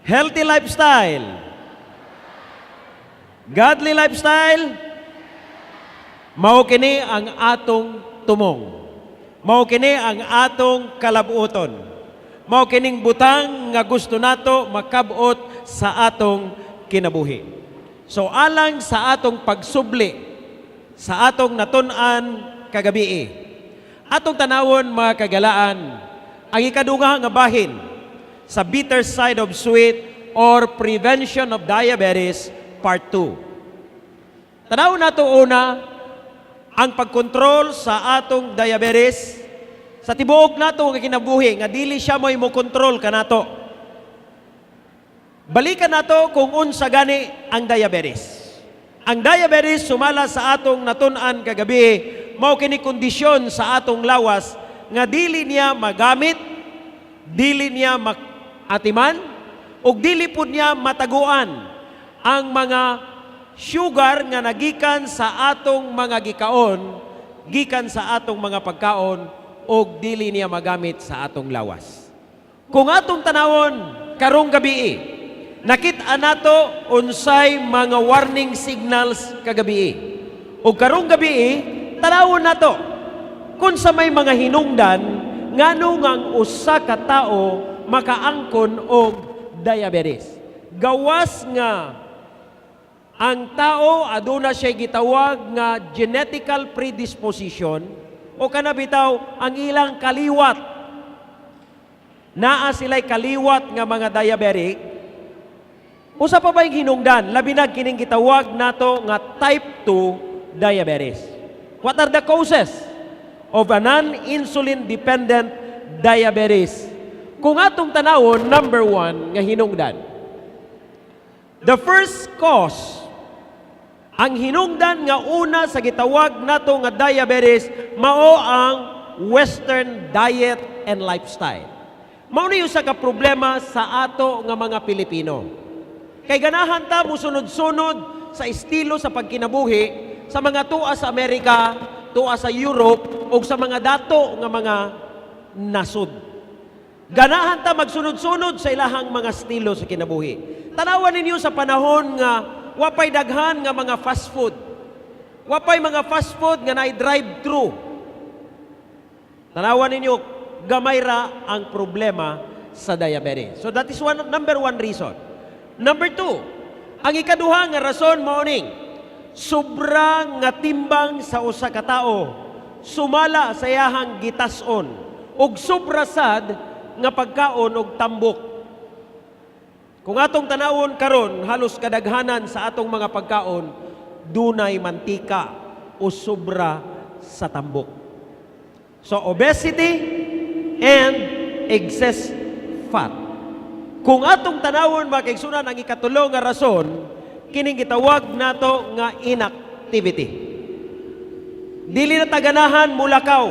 Healthy lifestyle. Godly lifestyle. Mao kini ang atong tumong. Mao kini ang atong kalabuoton. Mao kining butang nga gusto nato makabot sa atong kinabuhi. So alang sa atong pagsubli sa atong natun-an kagabi, atong tanawon mga kagalaan ang ikaduha nga bahin sa bitter side of sweet or prevention of diabetes part 2. Tanawon nato una ang pagkontrol sa atong diabetes sa tibuok nato nga kinabuhi nga dili siya mo'y mo kontrol kanato. Balikan nato kung unsa gani ang diabetes. Ang diabetes sumala sa atong natun-an kagabi mao kini kondisyon sa atong lawas nga dili niya magamit, dili niya makatiman, ug dili pud niya mataguan ang mga sugar nga nagikan sa atong mga gikaon, gikan sa atong mga pagkaon, o dili niya magamit sa atong lawas. Kung atong tanawon karong gabi, nakita nato unsay mga warning signals kagabi. O karong gabi, tanawon nato kung sa may mga hinungdan ngano nga ang usa ka tao makaangkon og diabetes. Gawas nga ang tao aduna siya gitawag nga genetical predisposition o kanabitaw ang ilang kaliwat. Naa sila'y kaliwat nga mga diabetic. Usa pa ba yung hinungdan? Labinag kining gitawag nato nga type 2 diabetes. What are the causes of a non-insulin dependent diabetes? Kung atong tanawon, number 1 nga hinungdan. The first cause, ang hinungdan nga una sa gitawag nato nga diabetes, mao ang Western diet and lifestyle. Mao ni usa ka problema sa ato nga mga Pilipino. Kay ganahan ta musunod-sunod sa estilo sa pagkinabuhi sa mga tua sa Amerika, tua sa Europe, o sa mga dato nga mga nasud. Ganahan ta magsunod-sunod sa ilahang mga estilo sa kinabuhi. Tanawan ninyo sa panahon nga wapay daghan nga mga fast food. Wapay mga fast food nga naay drive-thru. Tanawan ninyo, gamay ra ang problema sa diabetes. So that is number one reason. Number 2, ang ikaduha nga rason mao ning sobra nga timbang sa usa ka tawo sumala sa iyahang gitas-on ug sobra sad nga pagkaon og tambok. Kung atong tanawon karon halos kadaghanan sa atong mga pagkaon dunay mantika o sobra sa tambok. So obesity and excess fat. Kung atong tanawon makigsunan ang ikatulo nga rason, kining gitawag nato nga inactivity. Dili na taganahan mulakaw.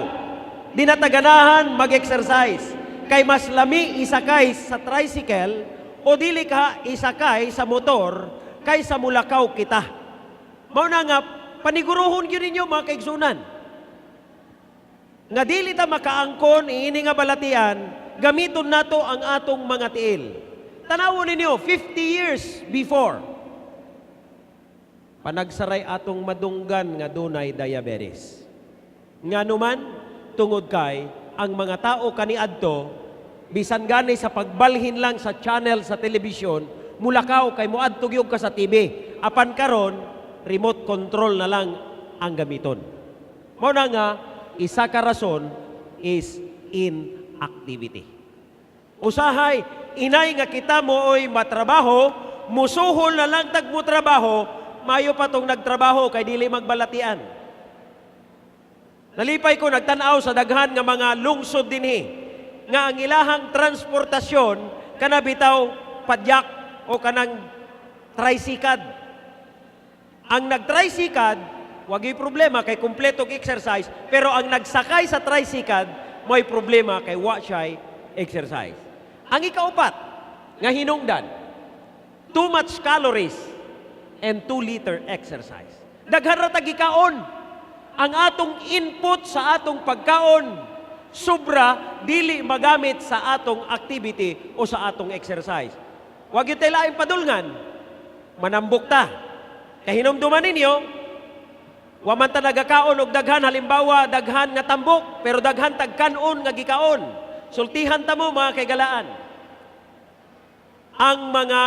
Di na taganahan mag-exercise. Kay mas lami isakay sa tricycle o dili ka isakay sa motor kaysa mulakaw kita. Mao na nga paniguruhon gyud ninyo mga kaigsunan. Nga dili ta makaangkon ini nga balatian, gamiton nato ang atong mga tiil. Tanawon ninyo 50 years before panagsaray atong madunggan nga dunay diabetes. Nganuman tungod kay ang mga tao kaniadto bisan gani sa pagbalhin lang sa channel sa telebisyon, mulakaw kay moadto gyud ka sa TV. Apan karon, remote control na lang ang gamiton. Mao na nga isa ka rason is inactivity. Usahay inay nga kita mooy matrabaho, musuhol na lang tag mo trabaho, mayo pa tong nagtrabaho kay dili magbalatian. Nalipay ko nagtan-aw sa daghan nga mga lungsod dinhi nga ang ilahang transportasyon kana bitaw padyak o kanang tricycad. Ang nag-tricycad, wagi problema kay kumpleto og exercise, pero ang nagsakay sa tricycad may problema kay wa siya exercise. Ang ikaupat nga hinungdan, too much calories and 2 liter exercise. Daghan ra ta gikaon. Ang atong input sa atong pagkaon sobra dili magamit sa atong activity o sa atong exercise. Wag yung laing padulngan, manambok ta. Kahinumduman ninyo, waman ta nagakaon og daghan, halimbawa daghan nga tambok, pero daghan tagkanon nga gikaon. Sultihan ta mo mga kaigalaan. Ang mga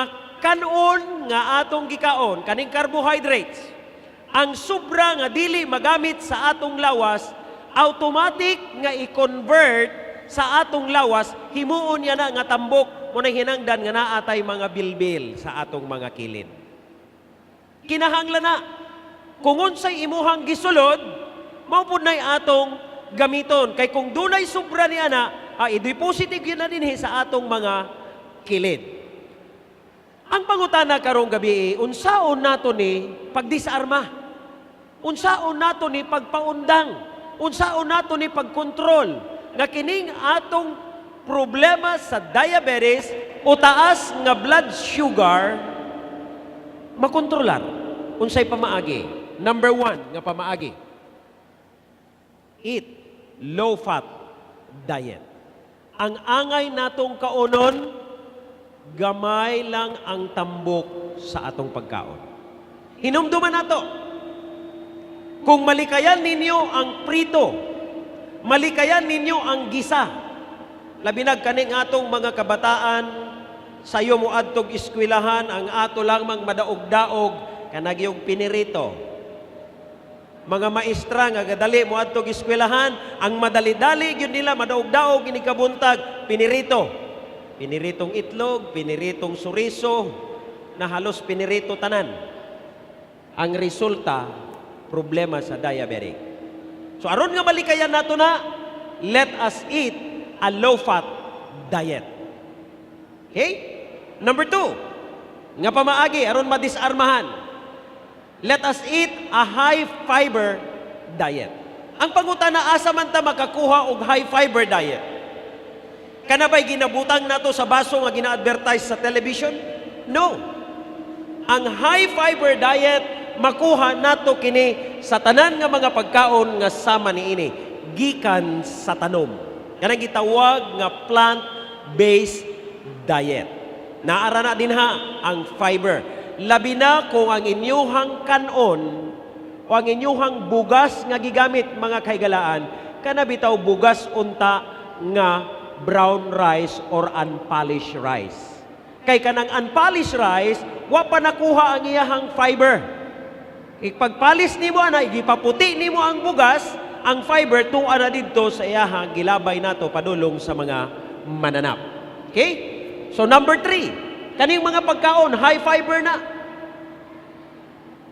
kanon nga atong gikaon, kaning carbohydrates, ang sobra nga dili magamit sa atong lawas, automatic nga i-convert sa atong lawas, himuon niya na nga tambok, muna hinangdan nga naatay mga bilbil sa atong mga kilid. Kinahanglan na, kung unsay imuhang gisulod, maupod na'y atong gamiton. Kay kung dunay sobra ni ana, i-deposit yun na din sa atong mga kilid. Ang pangutana karong gabi, unsaon nato ni pagdisarma? Unsaon nato ni pagpaundang? Unsaon nato ni pagkontrol? Nga kining atong problema sa diabetes o taas nga blood sugar, makontrolar. Unsay pamaagi? Number 1 nga pamaagi. Eat low-fat diet. Ang angay natong kaunon, gamay lang ang tambok sa atong pagkaon. Hinumduman nato. Kung malikayan ninyo ang prito, malikayan ninyo ang gisa, labinag kaning atong mga kabataan, sayo mo adtog eskwelahan, ang ato lang mang madaog-daog, kanag yung pinirito. Mga maestra nga gadali mo adtog eskwelahan, ang madali-dali gyud nila madaog-daog ini kabuntag pinirito. Piniritong itlog, piniritong suriso, na halos pinirito tanan. Ang resulta, problema sa diabetic. So aron nga malikayan nato na, let us eat a low-fat diet. Okay? Number 2, nga pamaagi, aron madisarmahan. Let us eat a high-fiber diet. Ang pangutana, asa man ta makakuha og high-fiber diet? Kanabay ginabutang nato sa baso nga gina-advertise sa television? No. Ang high-fiber diet, makuha nato kini sa tanan nga mga pagkaon nga sama niini, gikan sa tanom. Kanang gitawag nga plant-based diet. Naara na din ha ang fiber. Labi na kung ang inyuhang kanon o ang inyuhang bugas nga gigamit mga kaigalaan, kanabitaw bugas unta nga brown rice or unpolished rice. Kay kanang unpolished rice, wa pa nakuha ang iyahang fiber. Ipagpalis nimo ana, igipaputi nimo ang bugas, ang fiber tuwa na didto sa iyahang gilabay nato padulong sa mga mananap. Okay? So number 3, kaning mga pagkaon high fiber na.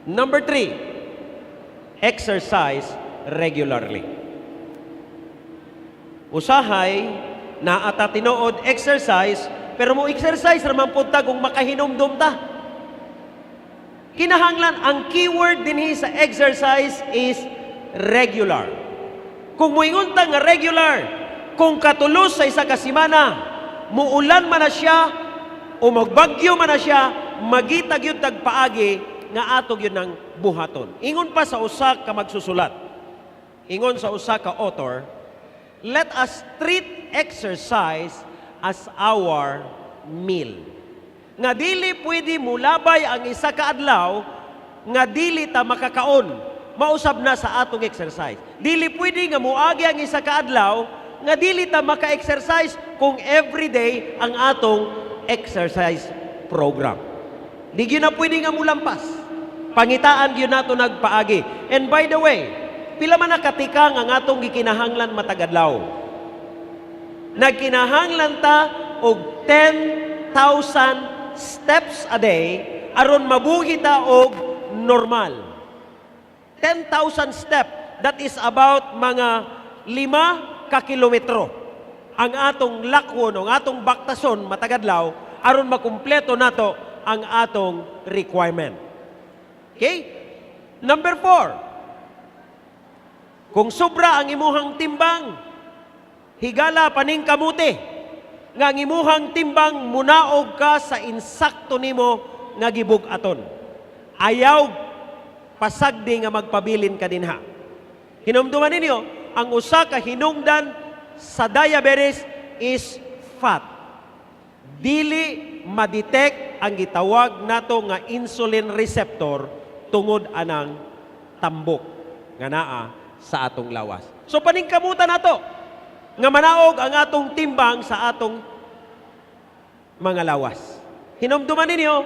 Number 3, exercise regularly. Usahay na ata tinuod exercise, pero mo exercise raman punta kung makahinumdum ta. Kinahanglan, ang keyword dinhi sa exercise is regular. Kung moingon ta nga regular, kung katulos sa isa ka semana, muulan man na siya o magbagyo man na siya, magitag yun tagpaagi nga atog yun ng buhaton. Ingon pa sa usa ka magsusulat. Ingon sa usa ka author, let us treat exercise as our meal. Nga dili pwede mulabay ang isa ka adlaw, nga dili ta makakaon, mausab na sa atong exercise. Dili pwede nga muagi ang isa ka adlaw, nga dili ta maka-exercise kung everyday ang atong exercise program. Di gyud na pwede nga mulampas. Pangitaan gyud nato nagpaagi. And by the way, pila man nakatika nga atong gikinahanglan matagadlaw. Nagkinahanglan ta og 10,000 steps a day aron mabuhi ta og normal. 10,000 step, that is about mga 5 ka kilometro. Ang atong lakwon, ang atong baktason matagadlaw aron makumpleto nato ang atong requirement. Okay? Number 4, kung sobra ang imuhang timbang, higala paning kamuti, nga ang imuhang timbang munaog ka sa insakto nimo nga gibug-aton. Ayaw pasagdi nga magpabilin ka dinha. Hinumduman ninyo, ang usa ka hinungdan sa diabetes is fat. Dili ma-detect ang gitawag nato nga insulin receptor tungod anang tambok nga naa sa atong lawas. So paningkamutan nato nga manaog ang atong timbang sa atong mga lawas. Hinumduman ninyo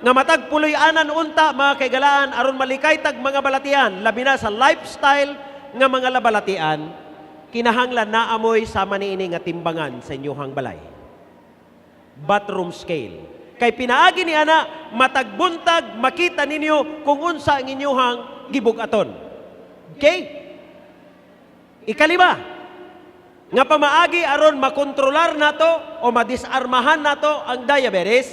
nga matag puloy-anan unta mga kaigalaan aron malikay tag mga balatian, labi na sa lifestyle nga mga labalatian, kinahanglan naamoy sama niini nga timbangan sa inyong balay. Bathroom scale. Kay pinaagi ni ana matagbuntag makita ninyo kung unsa ang inyong gibugaton. Okay? Ikalima, nga pamaagi aron makontrolar nato o madisarmahan nato ang diabetes,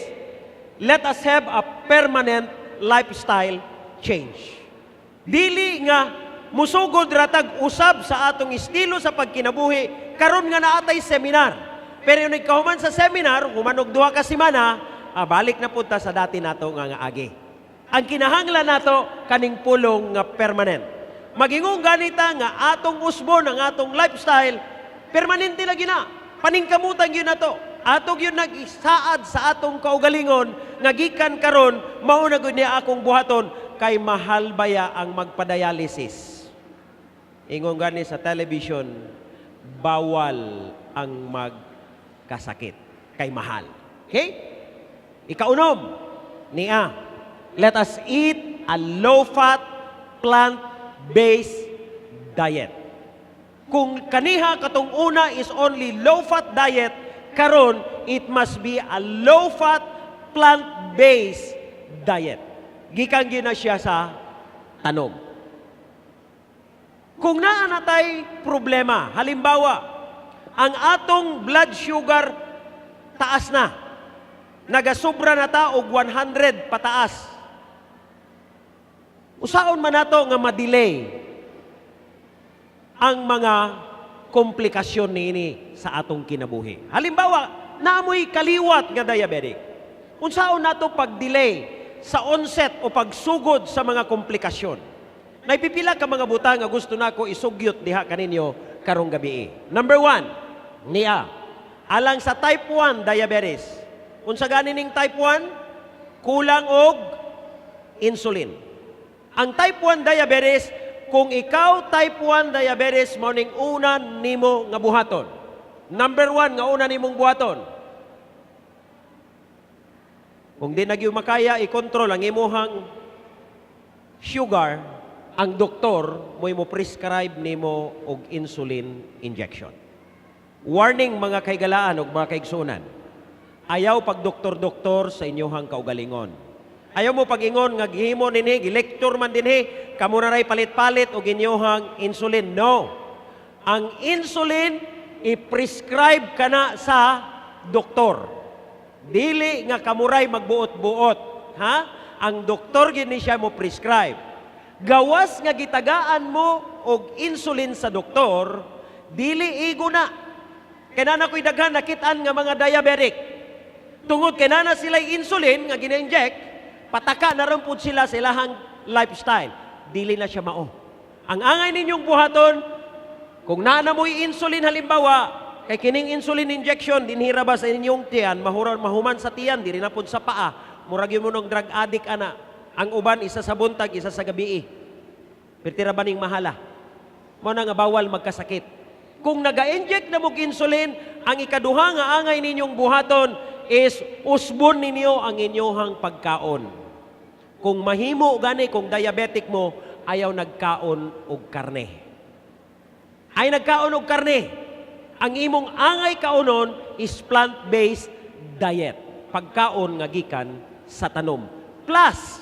let us have a permanent lifestyle change. Dili nga musugod ratag usab sa atong estilo sa pagkinabuhi karon nga naatay seminar. Pero yung nagkahuman sa seminar, humanog duha ka semana, balik na punta sa dati nato nga agi. Ang kinahanglan nato kaning pulong nga permanent. Magingong ganita nga atong usbon ang atong lifestyle permanente lagi na. Paningkamutan yun na to. Atog yun nag-isaad sa atong kaugalingon, nga gikan karon mao na gud niya akong buhaton, kay mahal baya ang magpadialysis. Ingon gani sa television, bawal ang magkasakit. Kay mahal. Okay? Ikaunom, niya, let us eat a low-fat, plant-based diet. Kung kaniha katong una is only low-fat diet, karon it must be a low-fat, plant-based diet. Gikan gyud na siya sa tanom. Kung naa natay problema, halimbawa, ang atong blood sugar taas na, nagasubra na ta og 100 pataas. Usaon man nato nga ma-delay ang mga komplikasyon niini sa atong kinabuhi. Halimbawa, naamoy kaliwat nga diabetic. Unsaon nato pag-delay sa onset o pagsugod sa mga komplikasyon. Naipipila ka mga butang nga gusto nako isugyot diha kaninyo karong gabi. Number 1, niya, alang sa type 1 diabetes. Unsa gani ning type 1? Kulang og insulin. Ang type 1 diabetes, kung ikaw type 1 diabetes, morning una nimo nga buhaton. Number 1 nga una nimong buhaton. Kung di nagyo makaya i-control ang imuhang sugar, ang doktor mo prescribe nimo og insulin injection. Warning mga kaigalaan ug mga kaigsunan. Ayaw pag doktor-doktor sa inyong kaugalingon. Ayaw mo pag-ingon nga gihimo dinhi, gi-lecture man dinhi, kamo na ray palit-palit og inyong insulin. No. Ang insulin i-prescribe kana sa doktor. Dili nga kamuray magbuot-buot, ha? Ang doktor gid ni siya mo prescribe. Gawas nga gitagaan mo og insulin sa doktor, dili igo na. Kinana ko'y daghan nakitaan nga mga diabetic. Tungod kinana sila insulin nga gina-inject, pataka na rin po sila sa ilahang lifestyle. Dili na siya mao. Ang angay ninyong buhaton, kung naanamoy insulin halimbawa, kay kining insulin injection, dinhira ba sa inyong tiyan, mahuman sa tiyan, diri na po sa paa, murag yun mo ng drug addict ana. Ang uban, isa sa buntag, isa sa gabi. Pertira ba ning mahala? Mo na nga bawal magkasakit. Kung naga-inject na mo insulin, ang ikaduha nga angay ninyong buhaton is usbon ninyo ang inyong pagkaon. Kung mahimo gani, kung diabetic mo, ayaw nagkaon og karne. Ay nagkaon og karne. Ang imong angay kaunon is plant-based diet. Pagkaon nga gikan sa tanom. Plus,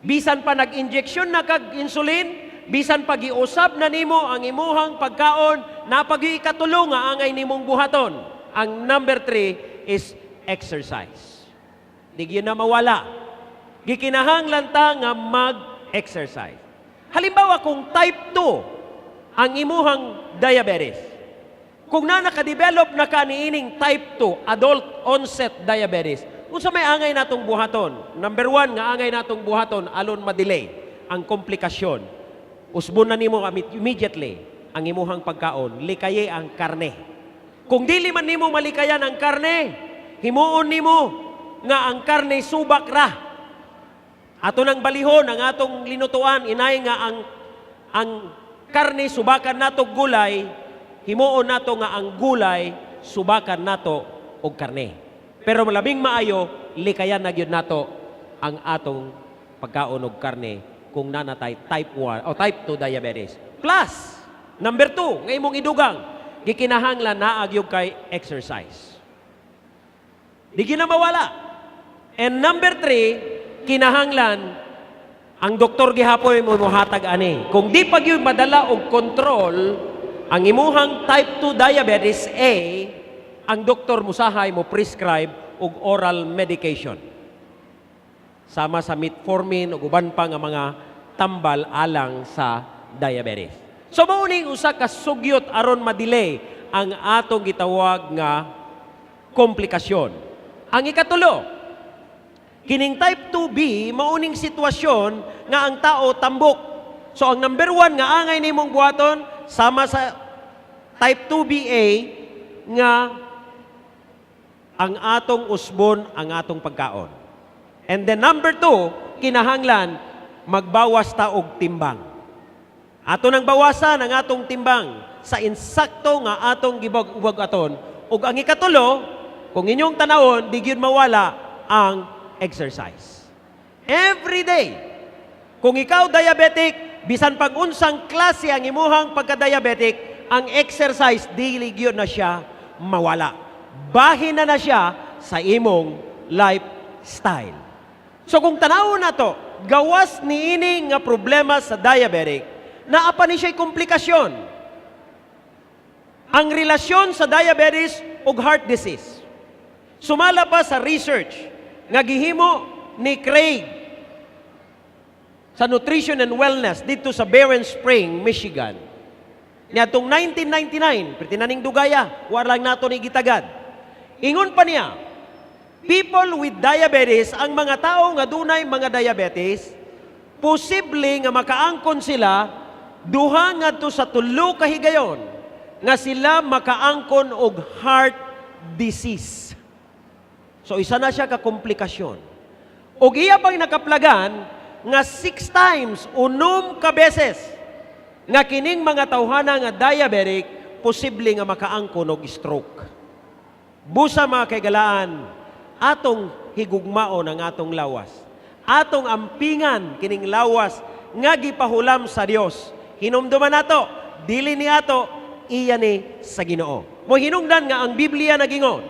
bisan pa nag-injection na kag insulin, bisan pa giusab na nimo ang imuhang pagkaon, napag-ikatulong nga angay nimong buhaton. Ang number 3 is exercise. Di yun na mawala. Gikinahanglan ta nga mag-exercise. Halimbawa kung type 2 ang imuhang diabetes, kung na nakadevelop na kaniining type 2, adult onset diabetes, kung sa may angay natong buhaton, number 1 nga angay natong buhaton, alon ma-delay ang komplikasyon. Usbon na nimo immediately ang imuhang pagkaon, likaye ang karne. Kung dili man nimo malikayan ang karne, himuon nimo nga ang karne subak ra. Ato nang balihon ang atong linutuan, inay nga ang karne subakan nato gulay, himuon nato nga ang gulay subakan nato og karne. Pero malabing maayo, likayan na gyud nato ang atong pagkaon og karne kung nanatay type 1 o type 2 diabetes. Plus, number 2, nga imong idugang, gikinahanglan na agyog kay exercise. Di ginamawala. And number 3, kinahanglan ang doktor gihapoy mo mohatag ani. Kung di pa gyud madala og control ang imuhang type 2 diabetes A, ang doktor musahay mo prescribe og oral medication. Sama sa metformin ug uban pa nga mga tambal alang sa diabetes. So mao ning usa ka sugyot aron madelay ang atong gitawag nga komplikasyon. Ang ikatulo, kining type 2B, mauning sitwasyon nga ang tao tambok. So ang number 1 nga angay nimong buhaton, sama sa type 2BA, nga ang atong usbon, ang atong pagkaon. And then number 2, kinahanglan, magbawas ta og timbang. Ato nang bawasan ang atong timbang sa insakto nga atong gibag-ubag aton. Ug ang ikatulo, kung inyong tanawon, di gyud mawala ang exercise. Every day. Kung ikaw diabetic, bisan pag-unsang klase ang imuhang pagka-diabetic, ang exercise dili gyud na siya mawala. Bahin na siya sa imong lifestyle. So kung tanawon nato, gawas niini nga problema sa diabetic, naapa ni siya komplikasyon. Ang relasyon sa diabetes ug heart disease. Sumala pa sa research nga gihimo ni Craig sa Nutrition and Wellness dito sa Barron Spring, Michigan. Niadtong 1999, pretinaning dugaya, war lang nato ni gitagad. Ingon pa niya, people with diabetes, ang mga tao nga dunay mga diabetes, posible nga makaangkon sila duha ngadto sa 3 ka higayon nga sila makaangkon og heart disease. So isa na siya ka komplikasyon. Og iya pang nakaplagan nga 6 times, 6 ka beses nga kining mga tawhana nga diabetic posible nga makaangkon og stroke. Busa mga kaigalaan, atong higugmaon ang atong lawas. Atong ampingan kining lawas nga gipahulam sa Dios. Hinumduman nato, dili ni ato, iya ni sa Ginoo. Mo hinungdan nga ang Biblia nagingon.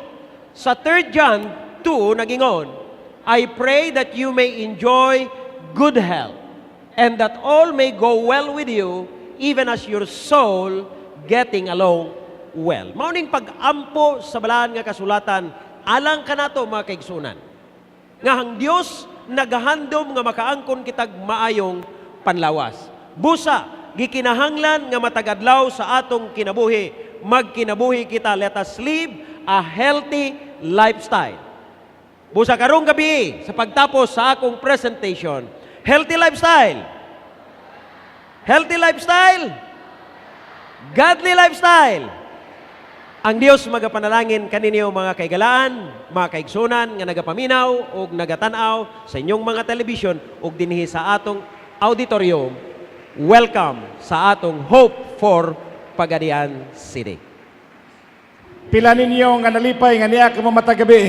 Sa 3 John 2 nagingon, I pray that you may enjoy good health and that all may go well with you even as your soul getting along well. Mauning pag-ampo sa balaan nga kasulatan, alang ka nato mga kaigsunan. Nga ang Dios nagahandom nga makaangkon kitag maayong panlawas. Busa, gikinahanglan nga matagadlaw sa atong kinabuhi. Magkinabuhi kita, let us live a healthy lifestyle. Busa karong gabi sa pagtapos sa akong presentation, healthy lifestyle. Healthy lifestyle. Godly lifestyle. Ang Dios magapanalangin kaninyo mga kaigalaan, mga kaigsunan nga nagapaminaw o nagatanaw sa inyong mga telebisyon o dinhi sa atong auditorium. Welcome sa atong Hope for Pagadian City. Pila ninyo nga nalipay nga niya ka mamatagabi.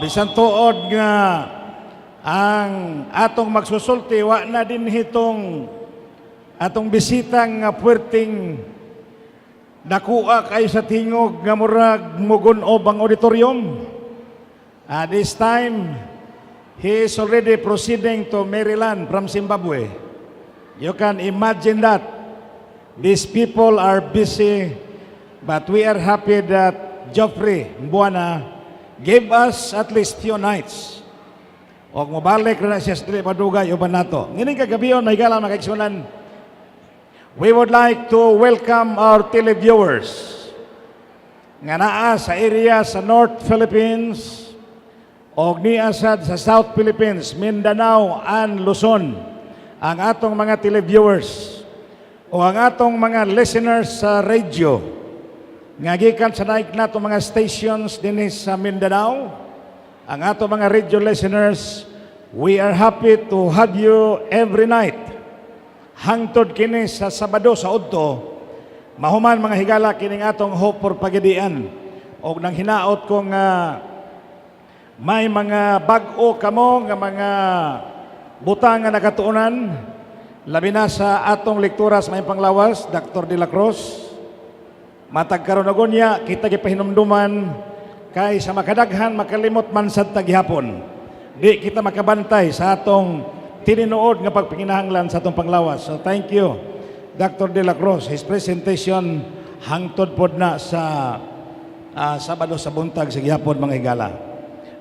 Bisan tuod nga ang atong magsusulti wa na din hitong atong bisitang nga puwerteng nakuha kayo sa tingog nga murag mugunob ang auditorium. This time, he is already proceeding to Maryland from Zimbabwe. You can imagine that. These people are busy, but we are happy that Geoffrey Mbuana gave us at least few nights. O mabalik na siya sa padugay uban nato. Ngayon kagabiyon, may galang na kaigsunan. We would like to welcome our televiewers nga naa sa area sa North Philippines o niya sa South Philippines, Mindanao and Luzon. Ang atong mga televiewers o ang atong mga listeners sa radio. Ngagikan sa naik na itong mga stations din sa Mindanao, ang ato mga radio listeners, we are happy to have you every night. Hangtod kini sa Sabado sa Udto, mahuman mga higala kining atong Hope for Pagadian. O nang hinaot kong may mga bag-o kamo nga mga butang nga nakatuunan, labi na sa atong lektura sa may panglawas, Dr. De La Cruz. Matag karon og unya kita gipahinumduman kay sa makadaghan makalimot man sad taghapon. Di kita makabantay sa atong tininuod nga pagpinginahanglan sa atong panglawas. So thank you Dr. De La Cruz. His presentation hangtod pod na sa Sabado sa buntag sa gihapon mga higala.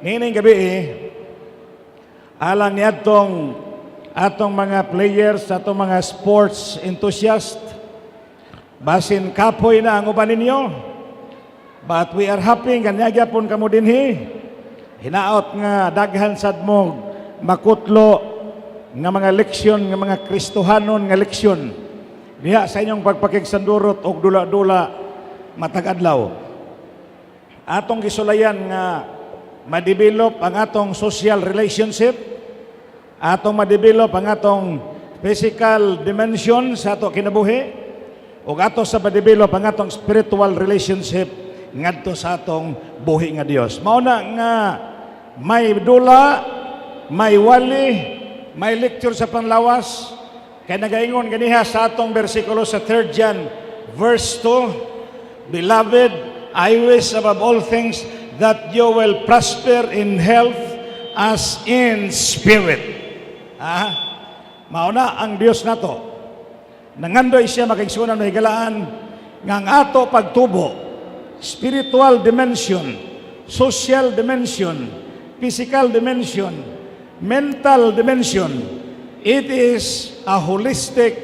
Nining gabi alang ni atong mga players, atong mga sports enthusiast, basin kapoy na ang uban ninyo, but we are happy nga nagyapon kamo dinhi. Hinaot nga daghan sad mo makutlo nga mga leksyon, nga mga Kristohanon nga leksyon diha sa inyong pagpakigsandurot og dula-dula matag adlaw. Atong gisulayan nga ma-develop ang atong social relationship, atong ma-develop ang atong physical dimension sa ato kinabuhi, ug ato sa ma-develop ang atong spiritual relationship ngadto sa atong buhi nga Dios. Mao na nga may dula, may wali, may lecture sa panlawas kay nagaingon ganiha sa atong bersikulo sa 3 John verse 2, Beloved, I wish above all things that you will prosper in health as in spirit. Mao na ang Dios nato. Nangandoy siya makigsunan ng higalaan nga ang ato pagtubo, spiritual dimension, social dimension, physical dimension, mental dimension, it is a holistic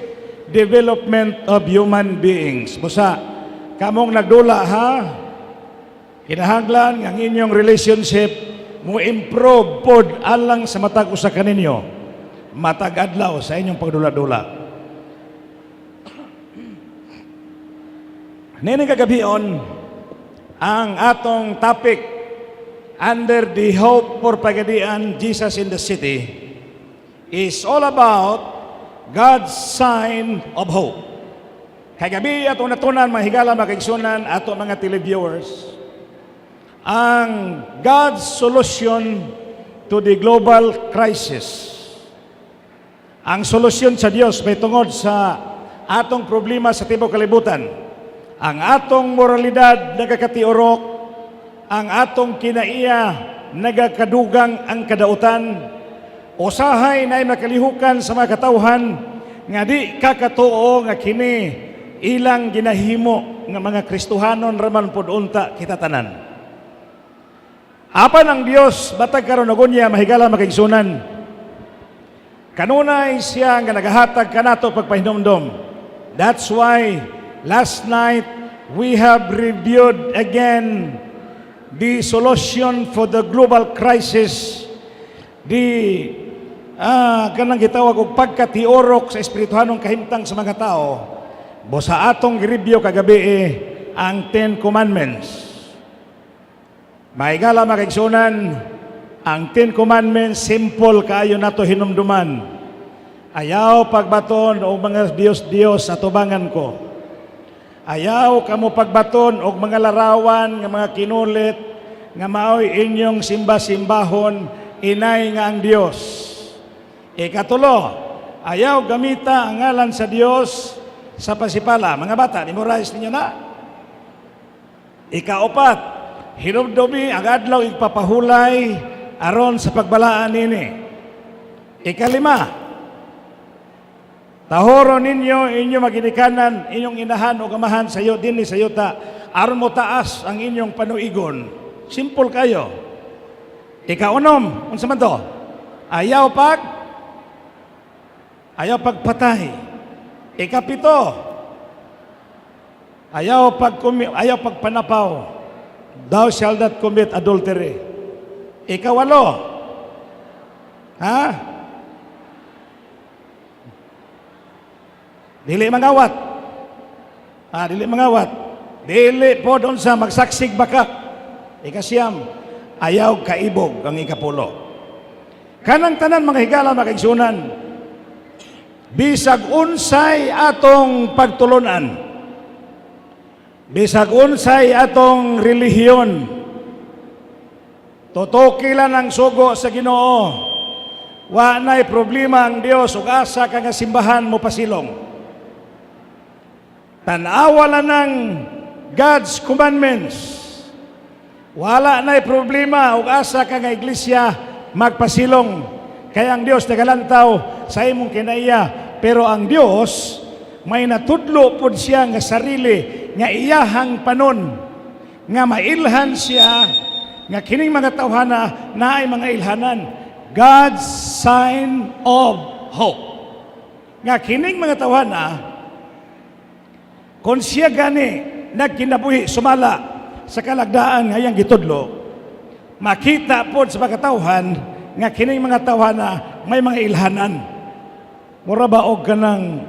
development of human beings. Busa, kamong nagdula ha, kinahanglan ang inyong relationship mo improve pod alang sa matag usa kaninyo, matag adlaw sa inyong pagdula-dula. Nining kagabion, ang atong topic under the Hope for Pagadian, Jesus in the City, is all about God's sign of hope. Kagabi atong natunan mga higala makigsunan ato mga televiewers, ang God's solution to the global crisis. Ang solusyon sa Dios may tungod sa atong problema sa tibuok kalibutan. Ang atong moralidad nagakatiorok, ang atong kinaiya nagakadugang ang kadautan, usahay na makalihukan sa mga katawhan nga di kakatuo nga kini ilang ginahimo nga mga Kristohanon raman pod unta kita tanan. Apan ang Dios batag karon og unya mahigala makigsunan. Kanunay siya nga nagahatag kanato pagpahinumdom. That's why last night we have reviewed again the solution for the global crisis, kanang gitawag og pagkatiorok sa espirituhanong kahimtang sa mga tao. Sa atong review kagabi ang 10 Commandments. Maigala makigsunan, ang 10 Commandments simple kaayo nato hinumduman. Ayaw pagbaton og mga Dios-Dios sa tubangan ko. Ayaw kamo pagbaton og mga larawan nga mga kinulit nga maoy inyong simba-simbahon inay nga ang Dios. Ikatulo, ayaw gamita ang ngalan sa Dios sa pasipala. Mga bata, memorize ninyo na. Ikaapat, hinumdumi ang adlaw igpapahulay aron sa pagbalaan nini. Ikalima, tahoro ninyo inyo maginikanan inyong inahan o gamahan sa iyo dinhi sa yuta aron mo taas ang inyong panuigon. Simple kayo. Ikaunom, unsa man to? Ayaw pagpatay. Ikapito, ayaw pagpanapaw. Thou shalt not commit adultery. Ikawalo, dili mangawat. Dili po doon sa magsaksig baka. Ikasiyam, ayaw kaibog ang ikapulo. Kanang tanan mga higala makaigsunan, bisag unsay atong pagtulunan, bisag unsay atong relihiyon, tutuki lang ang sugo sa Ginoo. Wa na'y problema ang Dios ug asa ka nga simbahan mo pasilong. Tanawa lang ng God's commandments. Wala na'y problema ug asa ka nga iglesia magpasilong. Kaya ang Dios nagalantaw sa imong kinaiya, pero ang Dios may natudlo pud siya nga sarili nga iyahang panon nga mailhan siya nga kining mga tawhana naay mga ilhanan. God's sign of hope. Nga kining mga tawhana, kung siya gani nagkinabuhi sumala sa kalagdaan nga iyang gitudlo, makita po sa mga tawhan nga kining mga tawhana may mga ilhanan. Mura ba og kanang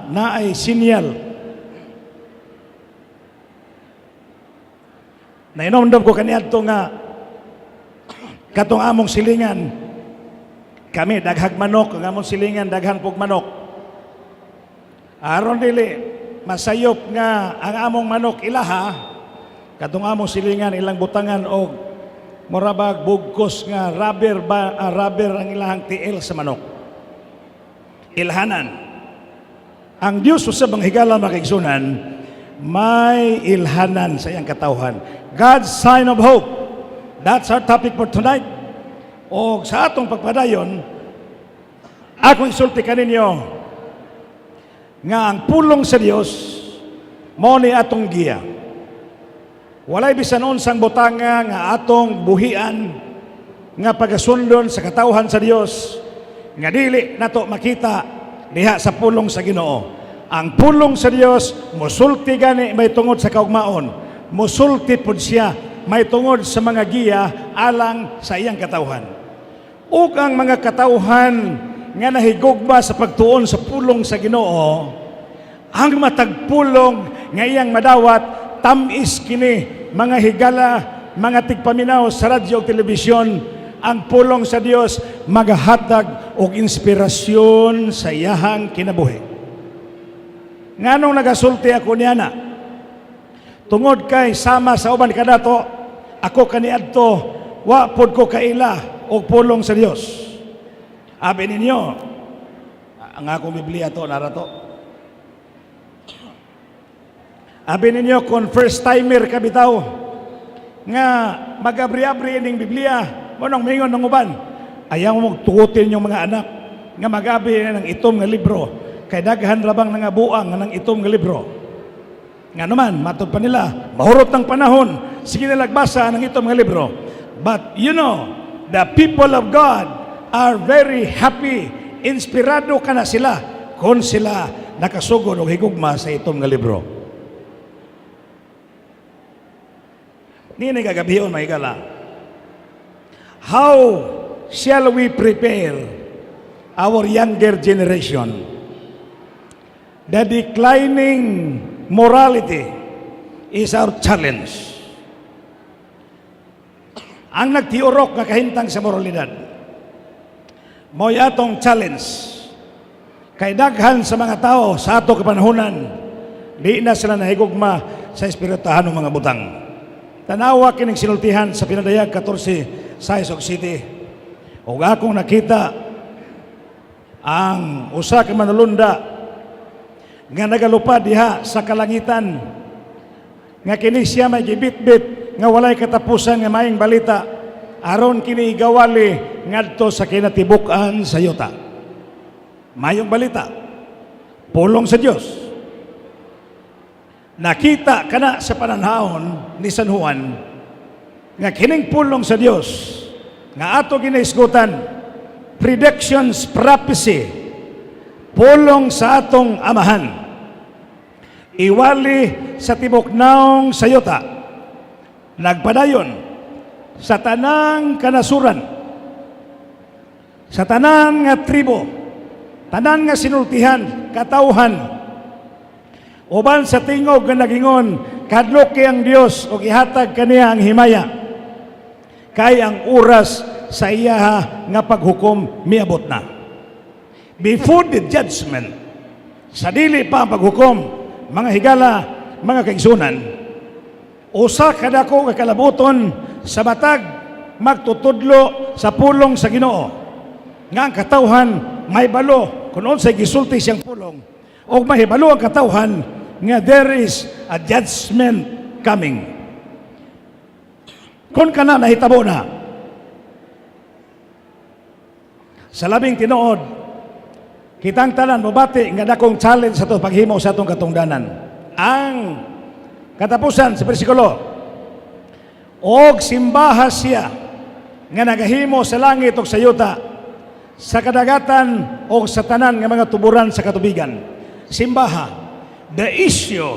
naay sinyal. Nainomdom ko kaniadto nga katong among silingan, kami daghag manok, ang among silingan daghan pog manok. Aron dili masayop nga ang among manok ilaha, katong among silingan ilang butangan og morabag bugkos nga rubber ang ilahang tiil sa manok. Ilhanan. Ang Dios usab ang higala makaigsunan, may ilhanan sa iyang katawhan. God's sign of hope. That's our topic for tonight. O sa atong pagpadayon, akong isulti kaninyo nga ang pulong sa Dios mao ni atong giya. Walay bisan unsang butanga nga atong buhian nga pagasundon sa katawhan sa Dios nga dili nato makita diha sa pulong sa Ginoo. Ang pulong sa Dios mosulti gani may tungod sa kaugmaon. Mosulti pud siya may tungod sa mga giya alang sa iyang katawhan. Ug ang mga katawhan nga nahigugma sa pagtuon sa pulong sa Ginoo, ang matagpulong nga iyang madawat, tamis kini mga higala, mga tigpaminaw sa radyo o telebisyon, ang pulong sa Dios magahatag og inspirasyon sa iyahang kinabuhi. Nganong nagasulti ako niya na, tungod kay sama sa uban kadato, ako kaniadto, wa pod ko kaila og pulong sa Dios. Abi ninyo, ang akong Biblia to, narato. Abi ninyo, kung first timer ka bitaw, nga magabri-abri ining Biblia, monong mingon ng uban, ayaw mong tugutin yung mga anak, nga magabi ng itom nga libro, kay daghan rabang nga buang ng itom nga libro. Nga naman, matod pa nila, mahurot ng panahon, sige na lagbasa ng itong mga libro. But you know, the people of God are very happy, inspirado ka na sila kung sila nakasugod o higugma sa itong mga libro. Nini gagabiyon, mga igala. How shall we prepare our younger generation? The declining morality is our challenge. Ang nagtiurok nga kahintang sa moralidad, mo'y atong challenge. Kay daghan sa mga tao sa ato kapanahunan, di na sila nahigugma sa espiritahan ng mga butang. Tanawa kining sinultihan sa Pinadayag 14, 6 og 7. O akong nakita ang usa ka manulunda nga nagalupad diha sa kalangitan, nga kini siya may gibitbit nga walay katapusan nga maayong balita aron kini igawali ngadto sa kinatibuk-an sa yuta. Mayong balita, pulong sa Dios. Nakita kana sa pananhaon ni San Juan nga kining pulong sa Dios nga ato ginaisgutan, predictions, prophecy, pulong sa atong amahan, iwali sa tibok-naong sayota, nagpadayon sa tanang kanasuran, sa tanang nga tribo, tanang nga sinultihan, katawhan, Uban sa tingog nga nagingon, kadlok kay ang Dios ug ihatag kaniya ang himaya. Kay ang oras sa iya nga paghukom miabot na. Before the judgment, sa dili pa ang paghukom, mga higala, mga kaigsunan, usa kadako nga kalabuton sa batag magtutudlo sa pulong sa Ginoo. Nga ang katawhan may balo kung unsay gisulti siyang pulong, o mahibalo ang katawhan nga there is a judgment coming. Kung kana nahitabo na, sa labing tinuod, kitang tanan mabati nga dakong challenge sa to paghimo sa atong katungdanan. Ang katapusan sa bersikulo, og simbaha siya nga nagahimo sa langit ug sa yuta, sa kadagatan o sa tanan nga mga tuburan sa katubigan. Simbaha, the issue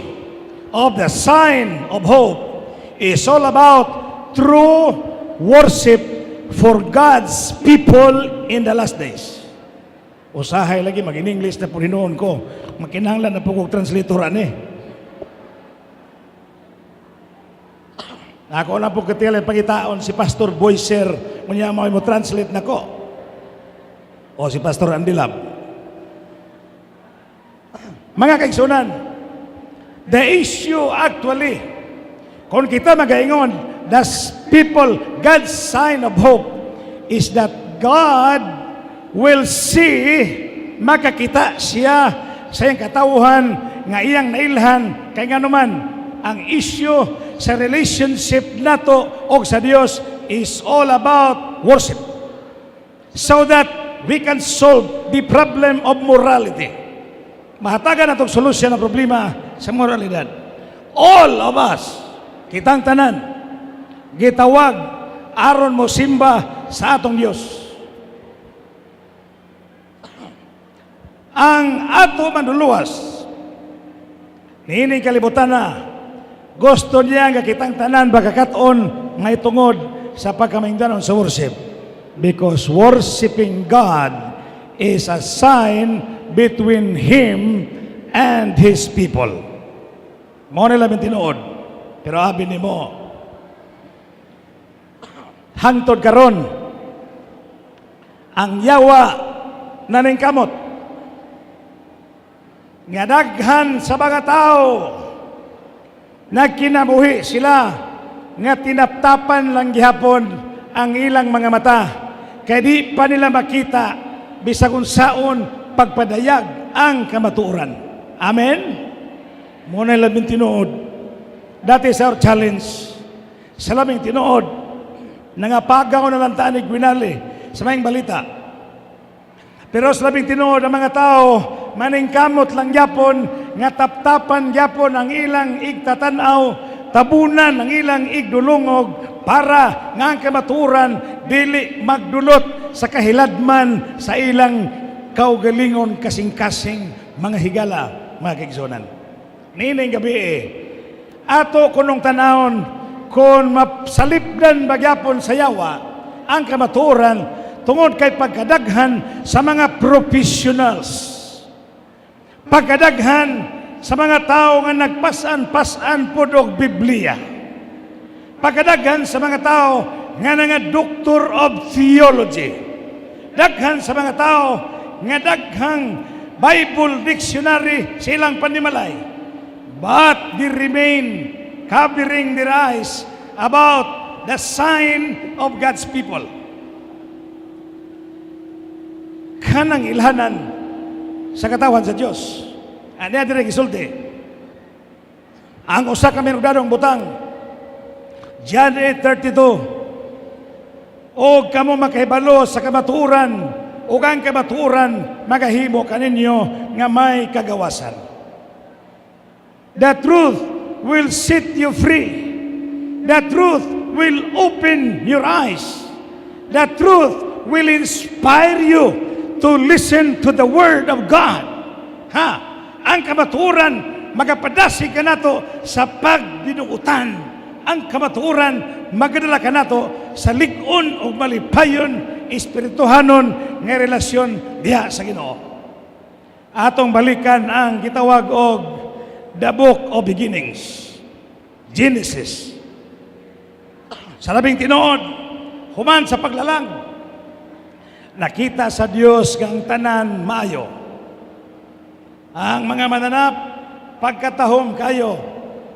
of the sign of hope is all about true worship for God's people in the last days. Usahay lagi mag-in-English na po hinoon ko. Makinahanglan na po kong translator ani. Ako na po katila pangitaon si Pastor Boyser, munya mo translate na ko. O si Pastor Andilab. Mga kaigsunan, the issue actually, kung kita magaingon, the people, God's sign of hope is that God will see, makakita siya sa iyang katawhan nga iyang nailhan kay nga naman ang issue sa relationship nato o sa Dios is all about worship, so that we can solve the problem of morality. Mahatagan natong solusyon ng problema sa moralidad. All of us, kitang tanan, gitawag aron mo simba sa atong Dios. Ang ato manluluwas niining kalibutan na gusto niya nga kitang tanan bagakaton nga itungod sa pagkamingdanon sa worship, because worshiping God is a sign between Him and His people. Mo nila tinuod, pero abi ni mo hangtod karon ang yawa naning kamot nga daghan sa mga tao nagkinabuhi sila nga tinaptapan lang gihapon ang ilang mga mata kay di pa nila makita bisag unsaon pagpadayag ang kamatuoran. Amen. Muna labing tinuod, that is our challenge. Sa labing tinuod, nangapagaw na lang tanig winali sa mayang balita. Pero sa labing tinuod, ang mga tao maningkamot lang yapon nga taptapan yapon ang ilang igtatanaw, tabunan ang ilang igdulungog para nga ang kamaturan dili magdulot sa kahiladman sa ilang kaugalingon kasing-kasing mga higala, mga kaigsunan. Nining gabi ato kunong tanawon kung masalipdan bagyapon sa yawa ang kamaturan tungod kay pagkadaghan sa mga professionals, pagkadaghan sa mga tao nga nagpasan-pasan po og Biblia, pagkadaghan sa mga tao nga Doctor of Theology, daghan sa mga tao nga daghang Bible dictionary silang panimalay, but they remain covering their eyes about the sign of God's people. Kanang ilhanan sa katawan sa Dios. Ani adire gisulti. Ang usa ka menudadong butang, John 8:32. O kamo makahibalo sa kamatuoran, ug ang kamatuoran magahimo kaninyo nga may kagawasan. The truth will set you free. The truth will open your eyes. The truth will inspire you to listen to the Word of God. Ang kamatuoran magapadasi ka nato sa pagdinuutan. Ang kamatuoran magadala ka nato sa lig-on o malipayon espirituhanon nga relasyon diha sa Ginoo. Atong balikan ang gitawag og the book of beginnings. Genesis. Sa labing tinuod, human sa paglalang, nakita sa Dios kang tanan maayo. Ang mga mananap, pagkatahom kayo,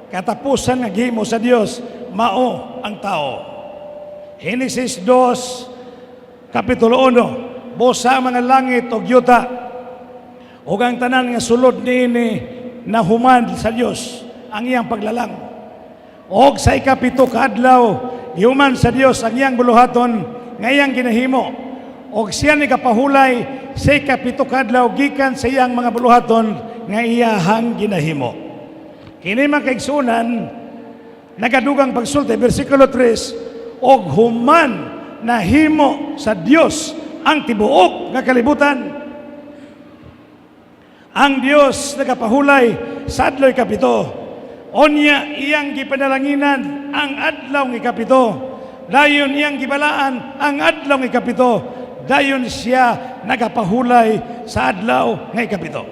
katapusan nga gihimo sa Dios, mao ang tao. Genesis 2, Kapitulo 1, busa mga langit o yuta, ug ang tanan nga sulod niini na human sa Dios ang iyang paglalang. Og sa ikapito ka adlaw, human sa Dios ang iyang buluhaton nga iyang ginahimo. Og siya ni kapahulay sa ikapito ka adlaw gikan sa iyang mga buluhaton nga iyahang ginahimo. Kini makaigsunan nagadugang pagsulti bersikulo 3, og human nahimo sa Dios ang tibuok nga kalibutan. Ang Dios nagapahulay sa adlaw ikapito. Onya iyang gipanalanginan ang adlaw ng ikapito. Dayon iyang gibalaan ang adlaw ng ikapito. Dayon siya nagapahulay sa adlaw ng ikapito.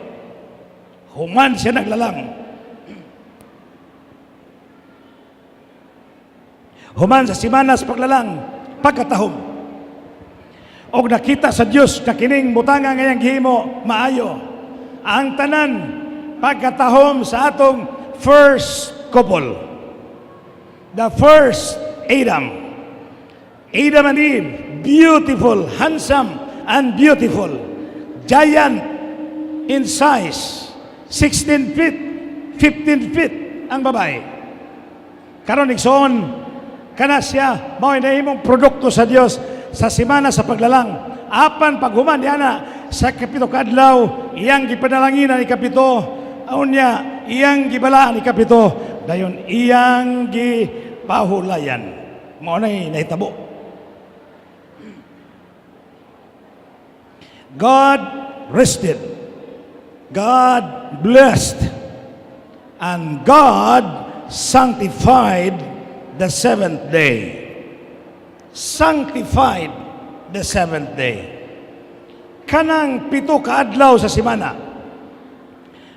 Human siya naglalang. Human sa simana sa paglalang, pagkatahom. Og nakita sa Dios kakining butanga nga iyang gihimo maayo. Ang tanan pagkatahom sa atong first couple, the first Adam and Eve, beautiful, handsome, and beautiful, giant in size, 16 feet, 15 feet ang babae. Karon igsoon, kana siya mao nahimong produkto sa Dios sa simana sa paglalang. Apan paghuman diana sa kapito kadlaw, iyang gipanalanginan ikapito, unya iyang gibalaan ikapito, dayon iyang gipahulayan. Mao nay nahitabo. God rested, God blessed, and God sanctified the seventh day. Sanctified the seventh day. Kanang pito ka adlaw sa simana,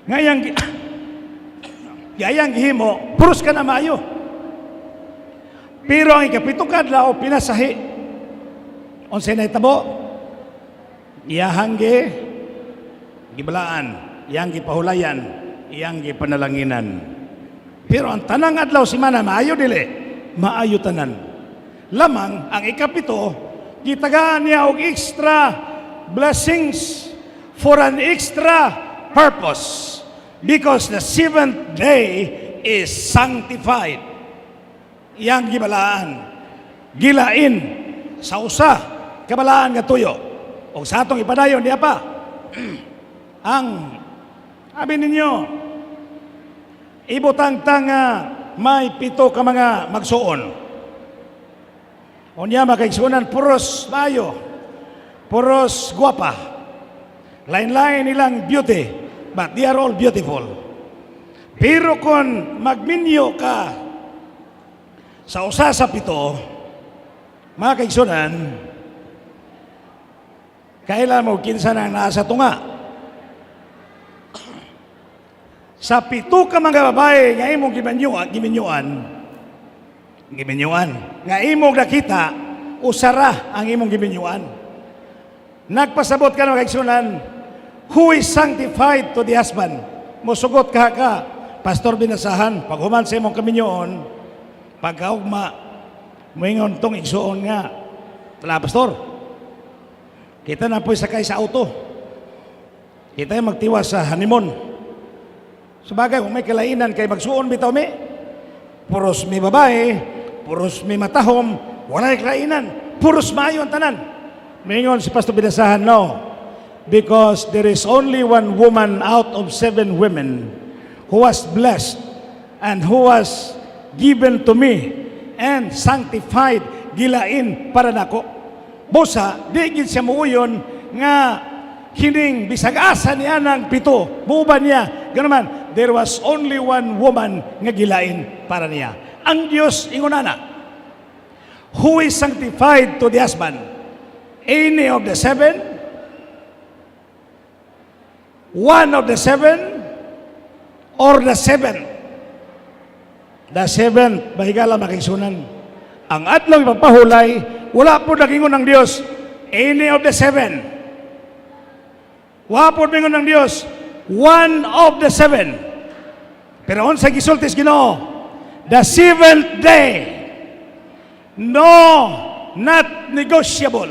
ngayang gihimo, puros ka na maayo. Pero ang ikapito ka adlaw, pinasahi. Unsay nahitabo? Iyahang gibalaan, iyang gipahulayan, iyang gipanalanginan. Pero ang tanang adlaw simana, maayo dili, maayo tanan. Lamang ang ikapito, gitagaan niya og extra blessings for an extra purpose, because the seventh day is sanctified. Iyang gibalaan, gilain sa usa kabalaan nga tuyo. O sa atong ipadayon diya pa, ang abi ninyo, ibutang tanga may pito ka mga magsuon. O niya makaigsunan, puros mayo, puros guwapa, lain-lain nilang beauty, but they are all beautiful. Pero kung magminyo ka sa usa sa pito, mga kaigsunan, kailan mo kinsa nang nasa tunga. Sa pito ka mga babae nga imong giminyuan, nga imong nakita, usara ang imong giminyuan. Nagpasabot ka na kaigsunan, who is sanctified to the husband? Musugot ka, Pastor Binasahan, pag human sa imong kaminyoon, pagkaugma, moingon tong igsuon nga, wala, Pastor, kita na po sakay sa auto, kita yung magtiwas sa honeymoon. Sabagay, kung may kalainan kay magsuon bitaw mi, puros mi babae, puros mi matahom, wala kalainan, puros maayo ang tanan. Moingon si Pastor Binasahan, no, because there is only one woman out of 7 women who was blessed and who was given to me and sanctified, gilain para nako. Busa, di gid siya muuyon nga kining bisag-asa niya ng pito, muuban niya. Ganaman, there was only one woman nga gilain para niya. Ang Diyos ingunana, who is sanctified to the husband? Any of the 7? One of the 7? or the seventh. The seventh, bahigala makigsunan. Ang adlaw ipapahulay, wala po nagingon ng Dios, any of the seven. Wala po nagingon ng Dios, one of the seven. Pero on sa gisultis Ginoo, the seventh day, no, not negotiable.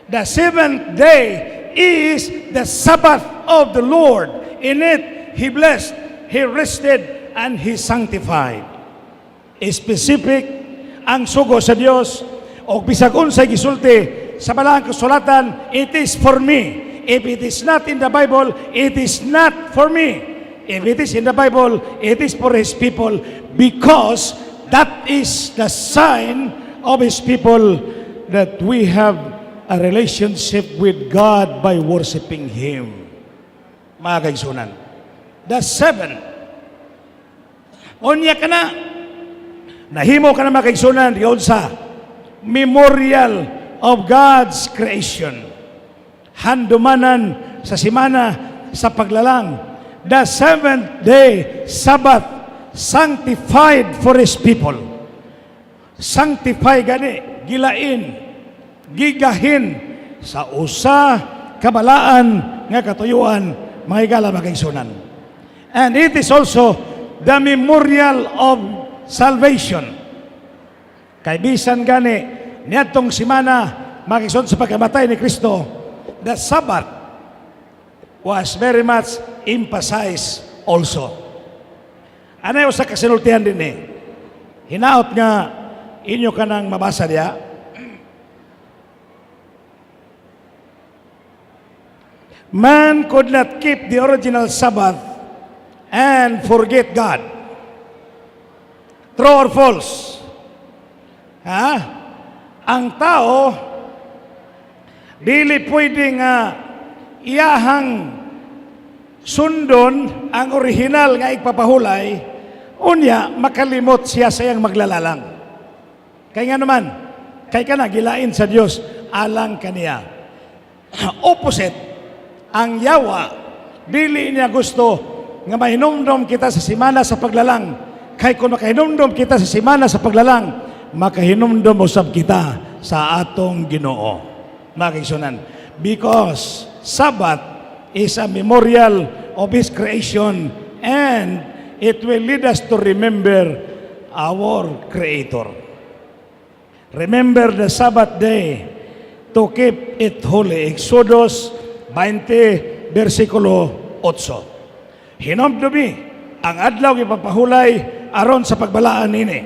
The seventh day is the Sabbath of the Lord. In it, He blessed, He rested, and He sanctified. Specific ang sugo sa Dios, o bisag unsay gisulti sa Balang Kasulatan, it is for me. If it is not in the Bible, it is not for me. If it is in the Bible, it is for His people, because that is the sign of His people that we have a relationship with God by worshiping Him. Mga kaigsunan, the seven. Onya ka na, nahimo ka na mga kaigsunan, yun sa memorial of God's creation. Handumanan sa simana sa paglalang. The seventh day, Sabbath, sanctified for His people. Sanctify gani, gilain, gigahin sa usa kabalaan nga katuyuan, mga higala makaigsunan. And it is also the memorial of salvation. Kay bisan gani niadtong simana makigsunan sa pagkamatay ni Kristo, the Sabbath was very much emphasized also. Anay usa ka sinultihan din hinaot nga inyo kanang mabasa diya. Man could not keep the original Sabbath and forget God. True or false? Ang tao dili pwedeng iyahang sundon ang original nga igpapahulay, unya makalimot siya sa iyang maglalalang. Kaya nga naman, kay ka na gilain sa Dios alang kaniya. Opposite, ang yawa, dili niya gusto nga mahinumdom kita sa simana sa paglalang. Kay kung makahinumdom kita sa simana sa paglalang, makahinumdom usab kita sa atong Ginoo. Makigsunan. Because Sabbath is a memorial of His creation, and it will lead us to remember our Creator. Remember the Sabbath day to keep it holy. Exodus 20, versikulo 8. Hinumdumi ang adlaw ipapahulay aron sa pagbalaan nini.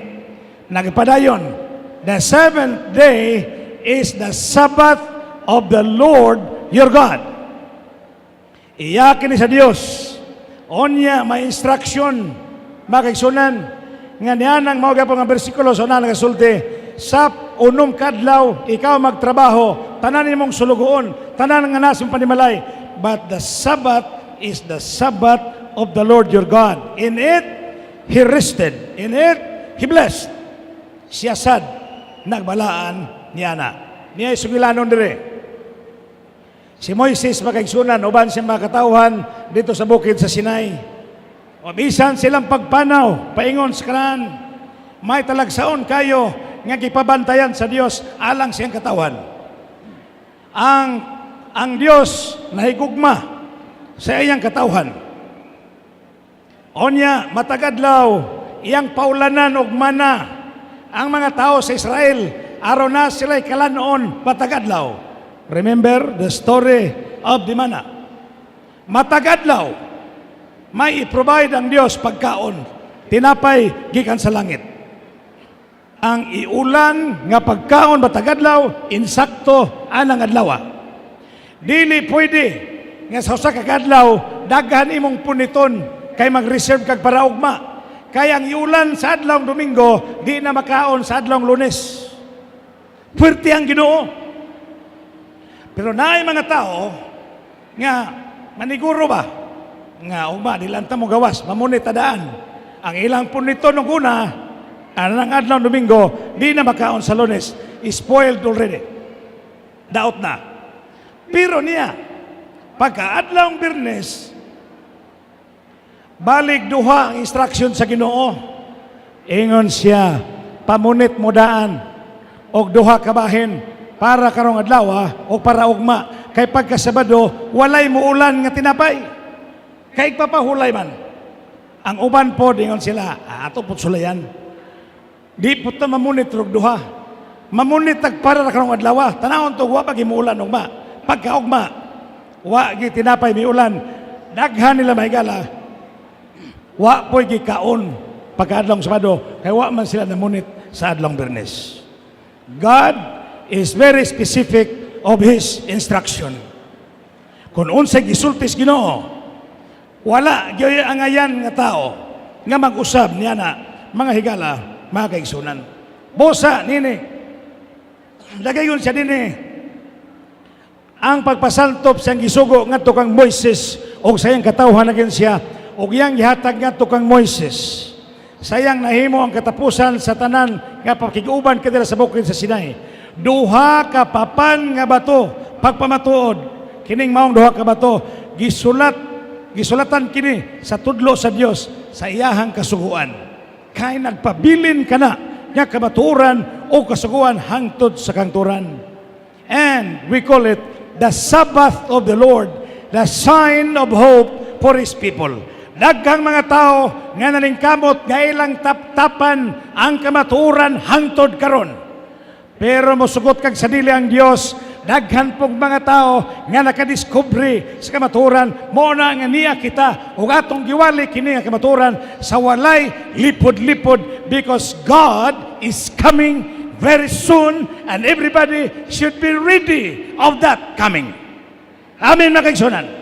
Nagpadayon, the seventh day is the Sabbath of the Lord your God. Iyakin sa Dios. Onya may instruction makigsunan nga nianang mao gyapon nga bersikulo sa unang nagasulti. Sa unom kadlaw ikaw magtrabaho, tanan nimong sulugoon, tanan nga nasong panimalay. But the Sabbath is the Sabbath of the Lord your God. In it, He rested. In it, He blessed. Siya sad, nagbalaan niya na. Niya sugilanon dire. Si Moises makaigsunan, uban siya makatauhan dito sa bukid sa Sinai. O bisan silang pagpanaw, paingon sa kanan, may talagsaon kayo nga gipabantayan sa Dios alang siyang katawan. Ang Dios nahigugma sa iyang katawhan. Onya matagadlaw iyang paulanan og mana ang mga tao sa Israel aron na sila'y kalanon matagadlaw. Remember the story of the manna. Matagadlaw may i-provide ang Dios pagkaon, tinapay gikan sa langit. Ang iulan nga pagkaon matagadlaw, insakto anang adlaw. Dili pwede nga sa usa ka kadlaw daghan imong puniton kay mag-reserve kag para ugma. Kaya ang iulan sa adlawng Domingo di na makaon sa adlawng Lunes. Puwerte ang Ginoo. Pero naay mga tao nga maniguro ba nga ugma dilanta mo gawas mamunit tadaan. Ang ilang puniton ng una anang adlaw Domingo, di na makaon sa Lunes. Spoiled already. Daot na. Pero niya, pagka adlaw Biyernes, Balik duha ang instruction sa Ginoo. Ingon siya, pamunit mo daan og duha ka bahin para karong adlaw o para ugma. Kay pagka Sabado, walay muulan nga tinapay. Kay papahulay man. Ang uban po, ingon sila, ato po sulayan. Di po ta mamunit og duha. Mamunit tag para karong adlaw. Tanawon to, wa pag imuulan ugma. Pagka ugma, wa gi tinapay mi ulan. Daghan nila mahigala. Wa po'y gikaon pagka-adlong Sabado, kaya wa man sila namunit sa adlong Biyernes. God is very specific of His instruction. Kung unsay gisultis Ginoo, wala gyud ang ayan nga tao nga mag-usab niya na mga higala, mga kaigsunan. Bosa nini, lagayon siya nini, ang pagpasantop siyang gisugo ngadto kang Moises o sayang katawhan na siya og iyang gihatag ngadto kang Moises. Sayang nahimo ang katapusan sa tanan nga pakiguban kadira sa bukid sa Sinai. Duha ka papan nga bato pagpamatuod. Kining maong duha ka bato gisulatan kini sa tudlo sa Dios sa iyahang kasuguan. Kay nagpabilin kana nga kabaturan o kasuguan hangtod sa kangturan. And we call it the Sabbath of the Lord, the sign of hope for His people. Daghang mga tao nga nalingkamot nga ilang taptapan ang kamatuoran hangtod karon. Pero mosugot kag sa dili ang Dios, daghan pong mga tao nga nakadiskubre sa kamatuoran, mo na nga niya kita ug atong giwali kini nga kamatuoran sa walay lipod-lipod, because God is coming very soon and everybody should be ready of that coming. Amen, mga kaigsunan.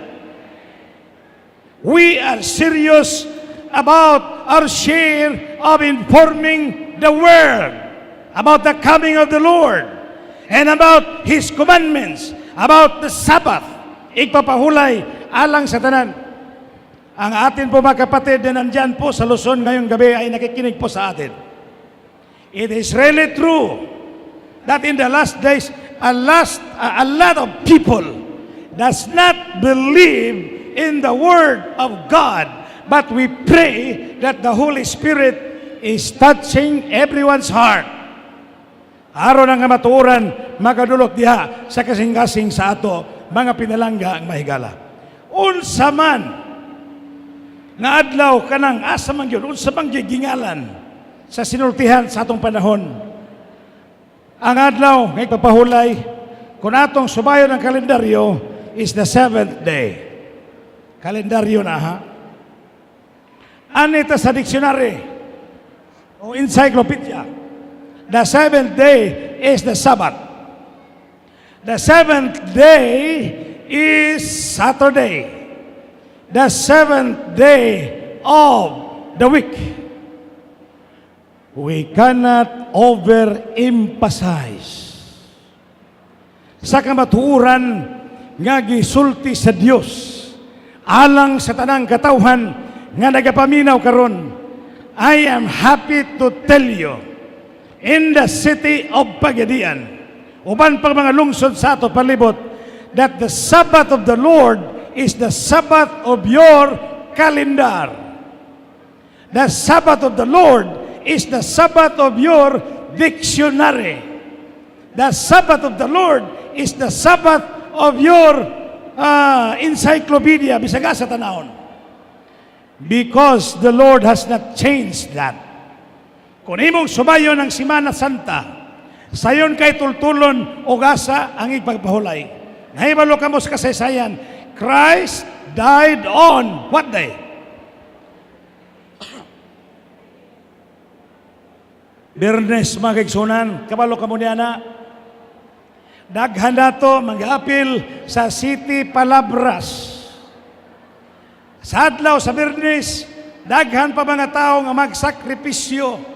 We are serious about our share of informing the world about the coming of the Lord and about His commandments, about the Sabbath. Igpapahulay alang sa tanan. Ang atin po mga kapatid na nandyan po sa Luzon ngayong gabi ay nakikinig po sa atin. It is really true that in the last days, a lot of people does not believe in the Word of God, but we pray that the Holy Spirit is touching everyone's heart. Aron ang matuoran, magadulot diha sa kasing-kasing sa ato, mga pinalangga ang mahigala. Unsa man nga adlaw kanang asa man gyud, unsa bang gigingalan sa sinultihan sa atong panahon. Ang adlaw nga ipapahulay kung atong subayon ang kalendaryo is the 7th day. Kalendaryo na ha. Anita sa dictionary o encyclopedia, the 7th day is the Sabbath. The 7th day is Saturday. The 7th day of the week. We cannot overemphasize sa kamatuoran nga gisulti sa Dios alang sa tanang katawhan nga nagapaminaw karon. I am happy to tell you, in the city of Pagadian, uban pang mga lungsod sa ato palibot, that the Sabbath of the Lord is the Sabbath of your calendar. The Sabbath of the Lord is the Sabbath of your dictionary. The Sabbath of the Lord is the Sabbath of your encyclopedia, bisaga sa tanahon. Because the Lord has not changed that. Kung imong sumayon ang Semana Santa, sayon kay tultulon o gasa ang ipagpahulay. Nahibalo ka mo sa kasaysayan, Christ died on what day? Biyernes, mga kaigsunan, kabalo ka mo niya na. Daghan nato mag-apil sa City Palabras. Sa adlaw sa Biyernes, daghan pa mga tao nga magsakripisyo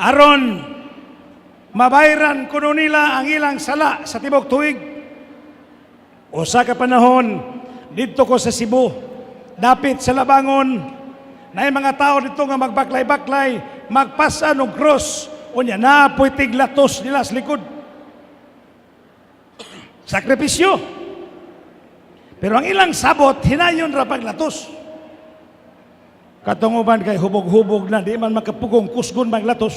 aron mabayran kuno nila ang ilang sala sa tibok tuig. Usa ka panahon didto ko sa Cebu, dapit sa Labangon, na mga tao dito nga magbaklay-baklay, magpasa ng cross, unya na po'y tiglatos nila sa likod. Sakripisyo. Pero ang ilang sabot, hinayon ra paglatos. Katunguban kay hubog-hubog na, di man makapugong kusgon bang latos.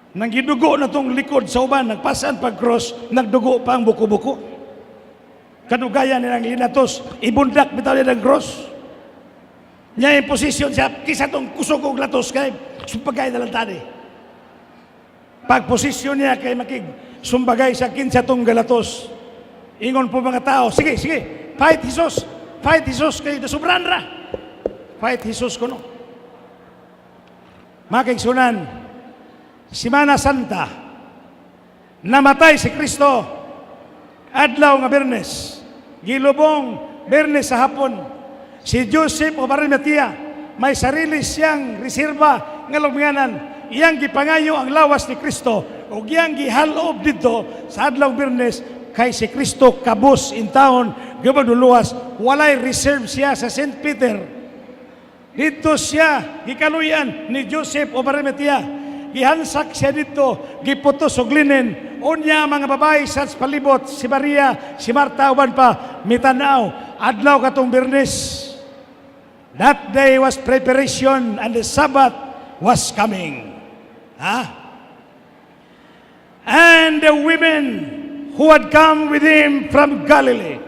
Nang gidugo na tong likod sa uban, nagpasan pag-cross, nagdugo pa ang buko-buko. Kanugayan nilang linatos, ibundak bitaw niya ng cross. Niya yung posisyon siya, kisa tong kusog og latos kay sumpagay na lang tani. Pag posisyon niya kay makig sumbagay sa kinsa tong galatos. Ingon po mga tao, sige, sige, fight Jesus kay nasubran ra. Fight Jesus ko no. Makigsunan, Semana Santa, namatay si Kristo, adlaw nga Bernes, gilubong Bernes sa hapon, si Joseph o Arimatea, may sarili siyang reserba nga lubnganan, iyang gipangayo ang lawas ni Kristo, o iyang gihalob dito sa adlaw Bernes, kay si Kristo kabus in taon, gabaduluwas, walay reserve siya sa St. Peter. Dito siya, gikaluyan ni Joseph o Arimatea. Gihansak siya dito, giputos og linen. Unya mga babae sa palibot, si Maria, si Marta, uban pa, mitanaw, adlaw katong Bernes. That day was preparation and the Sabbath was coming. And the women who had come with him from Galilee,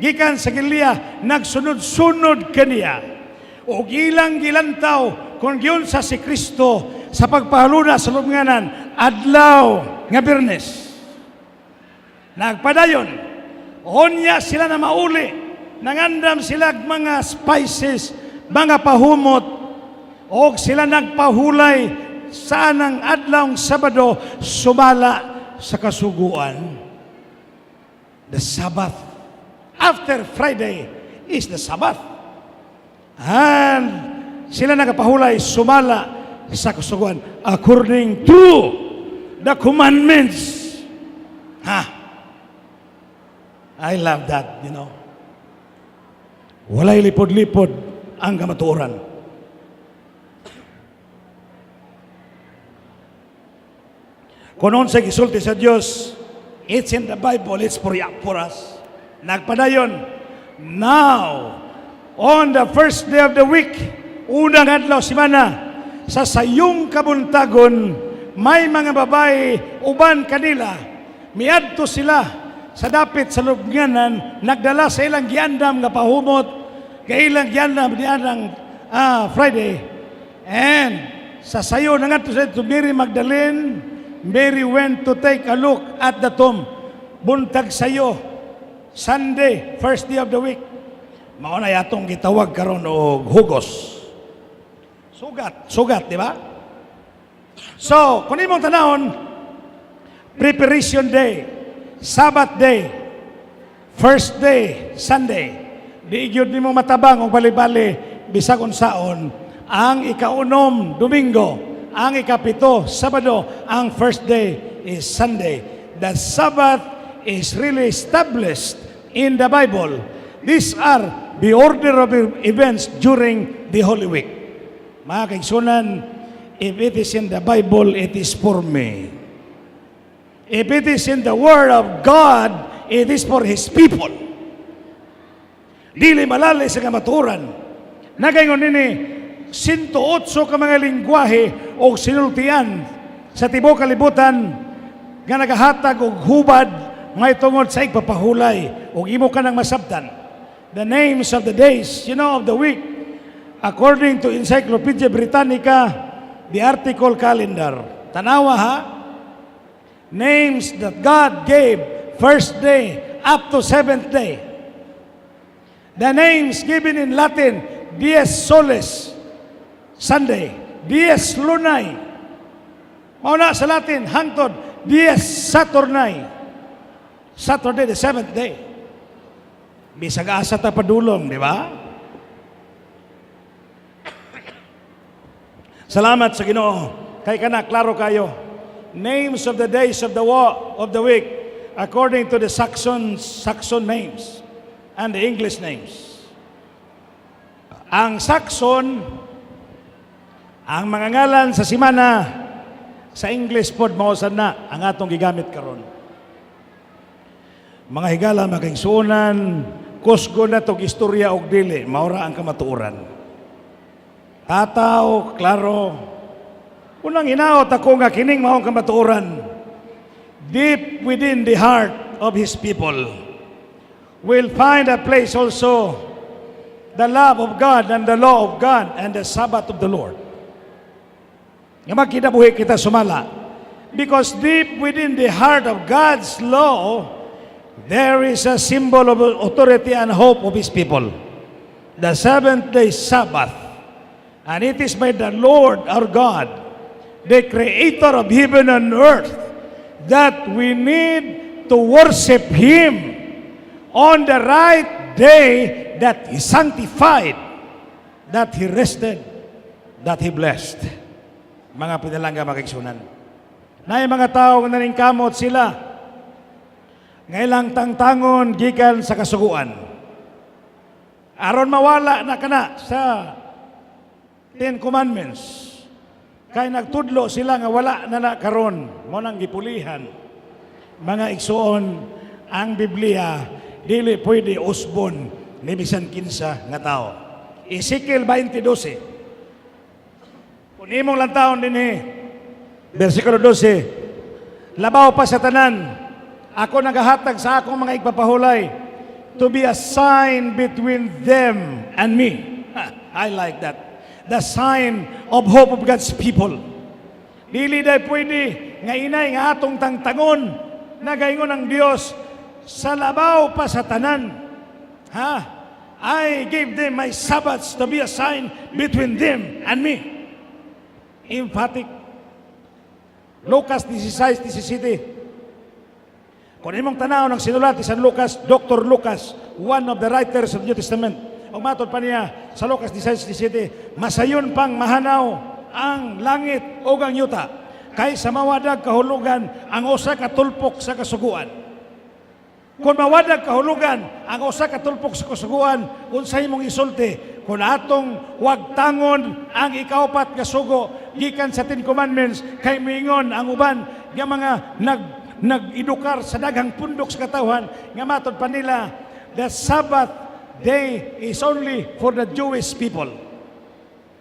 gikan sa Galilea, nagsunod-sunod kaniya. O ilang gilantaw kung giyon sa si Kristo sa pagpahaluna sa lubnganan adlaw nga Bernes. Nagpadayon, onya sila na mauli, nangandam sila mga spices, mga pahumot, o sila nagpahulay sa anang adlaw Sabado sumala sa kasuguan. The Sabbath after Friday is the Sabbath. And sila nagpahulay sumala sa kasuguan according to the commandments. I love that, you know. Walay lipod-lipod ang kamatuoran. Kung sa gisulti sa Diyos, it's in the Bible, it's for us. Nagpadayon, now, on the first day of the week, unang adlaw semana, sa sayong kabuntagon, may mga babae, uban kanila, miadto sila sa dapit sa lubnganan, nagdala sa ilang giandam nga pahumot, kay ilang giandam dianang Friday. And sa sayo na nga to Mary Magdalene, Mary went to take a look at the tomb. Buntag sayo, Sunday, first day of the week. Mauna yatong gitawag karon og hugos. Sugat, di ba? So, kung imong tanahon, preparation day, Sabbath day, first day, Sunday, di gyud nimo matabang og bali-bali bisag unsaon ang ikaunom Domingo, ang ikapito Sabado, ang first day is Sunday. The Sabbath is really established in the Bible. These are the order of events during the Holy Week. Mga kaigsunan, if it is in the Bible, it is for me. If it is in the Word of God, it is for His people. Dili malali sa kamaturan. Nagayon nini, 108 ka mga lingwahe o sinultian sa tibok kalibutan nga nagahatag og hubad nga tungod sa igpapahulay o imo ka nang masabtan. The names of the days, of the week, according to Encyclopedia Britannica, the article calendar. Tanawa ha? Names that God gave first day up to seventh day. The names given in Latin, Dies Solis, Sunday, Dies Lunae. Mauna sa Latin, hangtod, Dies Saturnae, Saturday, the seventh day. Bisag asa ta padulong, di ba? Salamat sa Ginoo. Kay kana klaro kayo. Names of the days of the week according to the Saxon names and the English names. Ang Saxon, ang mga ngalan sa simana sa English pod mausan na ang atong gigamit karon. Mga higala, makingsunan, kusgo na tog istorya og dili, maura ang kamatuoran. Tataw, klaro, unang hinaot ako nga kining maong kamatuoran, deep within the heart of His people, will find a place also the love of God and the law of God and the Sabbath of the Lord. Nga magkinabuhi kita sumala. Because deep within the heart of God's law, there is a symbol of authority and hope of His people. The seventh-day Sabbath. And it is by the Lord our God, the Creator of heaven and earth, that we need to worship Him on the right day that He sanctified, that He rested, that He blessed. Mga pinalangga makiksunan. Na yung mga tao nga naningkamot sila, ngailang tangtangon gikan sa kasuguan. Aron mawala na kana sa Ten Commandments. Kay nagtudlo sila nga wala na karon, mo nang gipulihan. Mga igsuon, ang Biblia dili pwede usbon ni bisan kinsa nga tao. Ezekiel 20:12. Kung imong lantawon dinhi, versikulo 12, labaw pa sa tanan, ako nagahatag sa akong mga igpapahulay to be a sign between them and me. I like that. The sign of hope of God's people. Dili day pwede nga inay nga atong tangtangon na gaingon ang Dios sa labaw pa sa tanan. I gave them my Sabbaths to be a sign between them and me. Emphatic. Lucas 16:17. Kung imong tanaw ng sinulat ni San Lucas, Dr. Lucas, one of the writers of the New Testament, o matod pa niya sa Lucas 16:17, masayon pang mahanaw ang langit o ang yuta, kaysa mawadag kahulugan ang usa ka tulpok sa kasuguan. Kung mawadag kahulugan ang usa ka tulpok sa kasuguan, unsay mong isulti? Kung atong wagtangon ang ikaupat nga sugo gikan sa Ten Commandments, kay miingon ang uban nga mga nag-edukar sa daghang pundok sa katawhan nga matod pa nila, the Sabbath day is only for the Jewish people.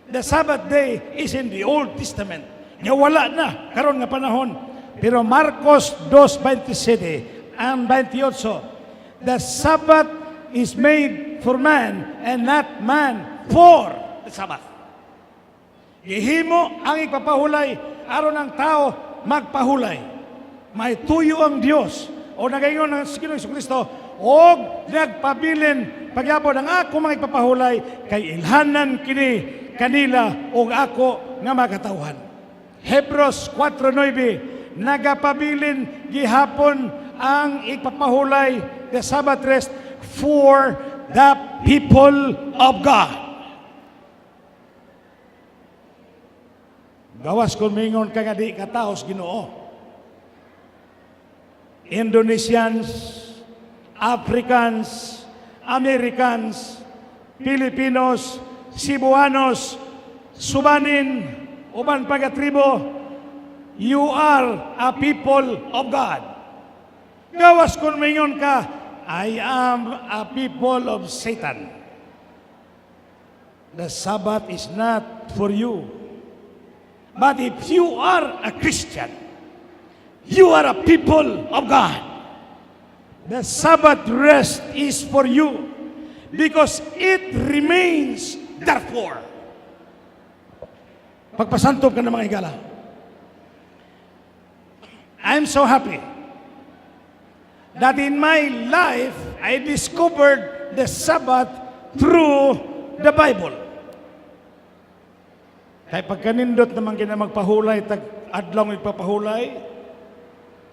The Sabbath day is in the Old Testament. Nga wala na karon nga panahon. Pero Marcos 2:27 and 28, the Sabbath is made for man and not man for the Sabbath. Gihimo ang ipapahulay aron ang tao magpahulay. May tuyo ang Dios o nagaingon ng Ginoong Kristo og nagpabilin pagyapon ang ako mga ipapahulay kay ilhanan kini kanila og ako nga makatawhan. Hebrews 4:9, nagapabilin gihapon ang ipapahulay the Sabbath rest for the people of God. Gawas kung mingon ka nga di kataos Ginoo. Indonesians, Africans, Americans, Filipinos, Cebuanos, Subanin, uban pagatribo, you are a people of God. Gawas kung mingon ka, I am a people of Satan. The Sabbath is not for you. But if you are a Christian, you are a people of God. The Sabbath rest is for you because it remains therefore. Pagpasantop ka ng mga higala. I'm so happy that in my life, I discovered the Sabbath through the Bible. Kaya pagkanindot naman kina magpahulay, adlaw magpapahulay,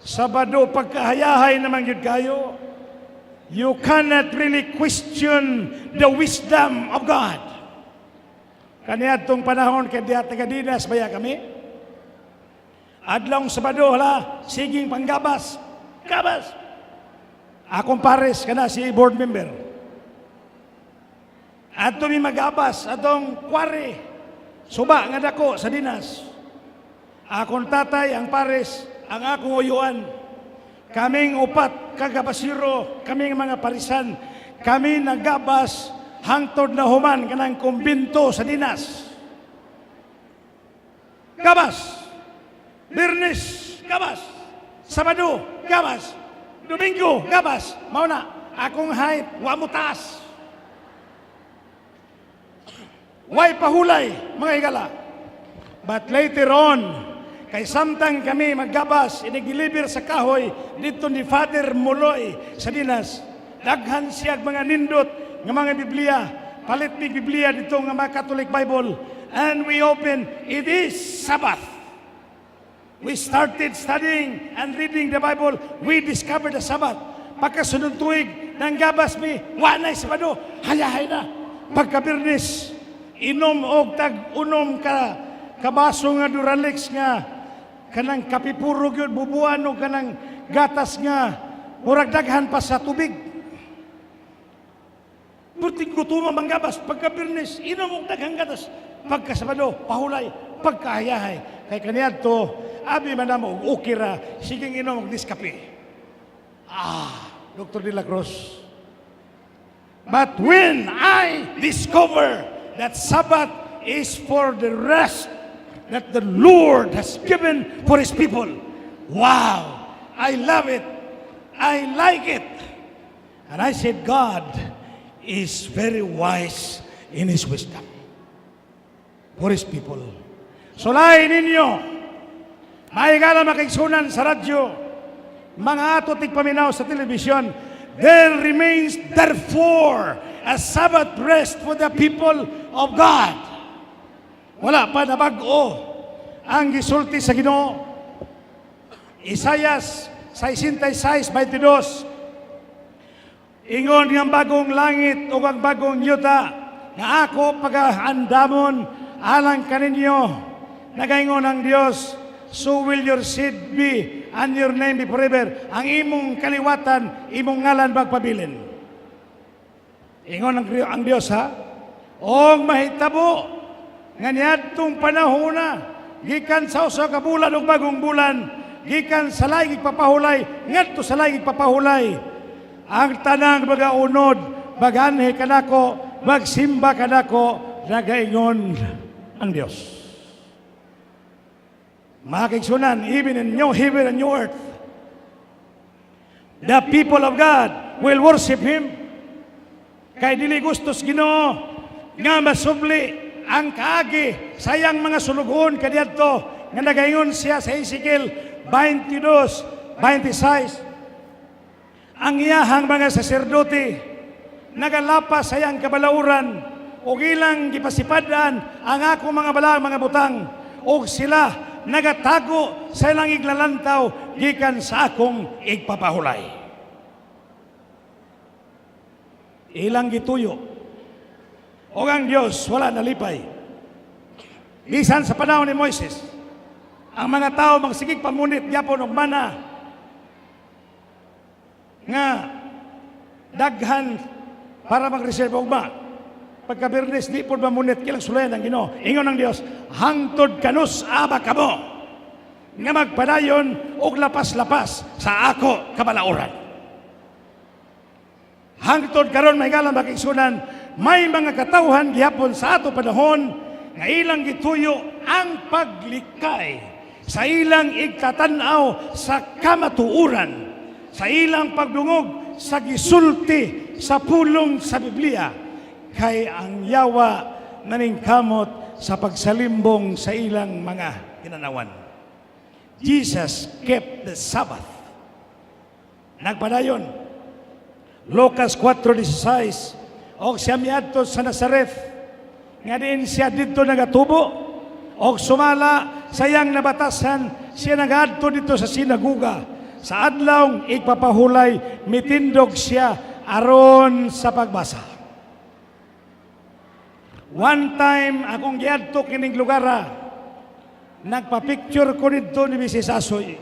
Sabado pagkahayahay naman yun kayo, you cannot really question the wisdom of God. Kaniadtong panahon kay diha taga-Dinas baya kami. Adlaw Sabado hala, siging panggabas. Gabas. Akong pares kana si board member. Ato mi magabas atong kware. Suba nga dako sa Dinas. Akong tatay ang pares, ang akong uyuan. Kaming upat kagabasiro, kaming mga parisan, kami nagabas hangtod na human kanang kumbinto sa dinas. Gabas. Birnis, gabas. Sabado, gabas. Domingo, gabas. Mauna, akong height, wa mo taas. Way pahulay, mga higala. But later on, kay samtang kami maggabas, inigiliber sa kahoy, dito ni Father Muloy sa dinas, daghan siyag mga nindot ng mga Biblia, palit ni Biblia dito ng mga Catholic Bible, and we open, it is Sabbath. We started studying and reading the Bible, we discovered the Sabbath. Pagkasunod tuig, nang gabas mi, wanay Sabado, hayahay na. Pagkabirnis, inom og tag-unom ka, kabaso nga Duralex nga, kanang kapipuro yun, bubuan o kanang gatas nga, murag daghan pa sa tubig. Purting gutumang manggabas, pagkabirnis, inom og daghang gatas, pagkasabado, pahulay, pagkahayahay. Kay kaniyad to, abi man na mo, okay ra, siging inom og diskape. Dr. De La Cruz. But when I discover that Sabbath is for the rest that the Lord has given for His people, wow, I love it. I like it. And I said, God is very wise in His wisdom for His people. Sulayin ninyo, maigala makiksunan sa radyo, mga ato tigpaminaw sa telebisyon, there remains therefore a Sabbath rest for the people of God. Wala pa na bag-o ang gisulti sa Ginoo. Isayas 66:22. Ingon ng bagong langit o ang bagong yuta na ako pag-andamon alang kaninyo. Nagaingon ang Dios, so will your seed be and your name be forever. Ang imong kaliwatan, imong ngalan magpabilin. Ingon ang Dios ha, o mahitabo, nga niadtong panahon na, gikan sa usa ka bulan o bagong bulan, gikan sa laing papahulay, ngadto sa laing papahulay, ang tanang magaunod, maganhi kanako, magsimba kanako, nagaingon ang Dios. Makiksunan, even in new heaven and new earth, the people of God will worship Him. Kay dili gustos Ginoo nga masubli ang kaagi sayang mga sulugon kaniadto nga nagaingon siya sa Ezekiel 22:26. Ang iyahang mga saserdote nagalapas sayang kabalauran o ilang gipasipadan ang ako mga balang mga butang o sila nagatago sa ilang iglalantaw gikan sa akong igpapahulay. Ilang gituyo o ang Diyos wala nalipay. Bisan sa panahon ni Moises, ang mga tao magsigig pamunit yapon og mana nga daghan para mag-reserve og ma. Pagka-Bernes, di po mamunit kilang sulayan ng Ginoo. Ingon ng Diyos, hangtod kanus aba kamo nga magpadayon og lapas-lapas sa ako kabalauran. Hangtod karon may galang makiksunan, may mga katawhan gihapon sa ato panahon nga ilang gituyo ang paglikay sa ilang igtatanaw sa kamatuuran, sa ilang pagdungog sa gisulti sa pulong sa Biblia, kay ang yawa naningkamot sa pagsalimbong sa ilang mga kinanawan. Jesus kept the Sabbath. Nagpadayon, Lucas 4:16, og siya miadto sa Nazareth, nga din siya dito nagatubo, og sumala sayang nabatasan, siya nagadto dito sa sinaguga. Sa adlaw igpapahulay, mitindog siya aron sa pagbasa. One time, akong giadto kining lugara, nagpa-picture ko dito ni Mrs. Asoy.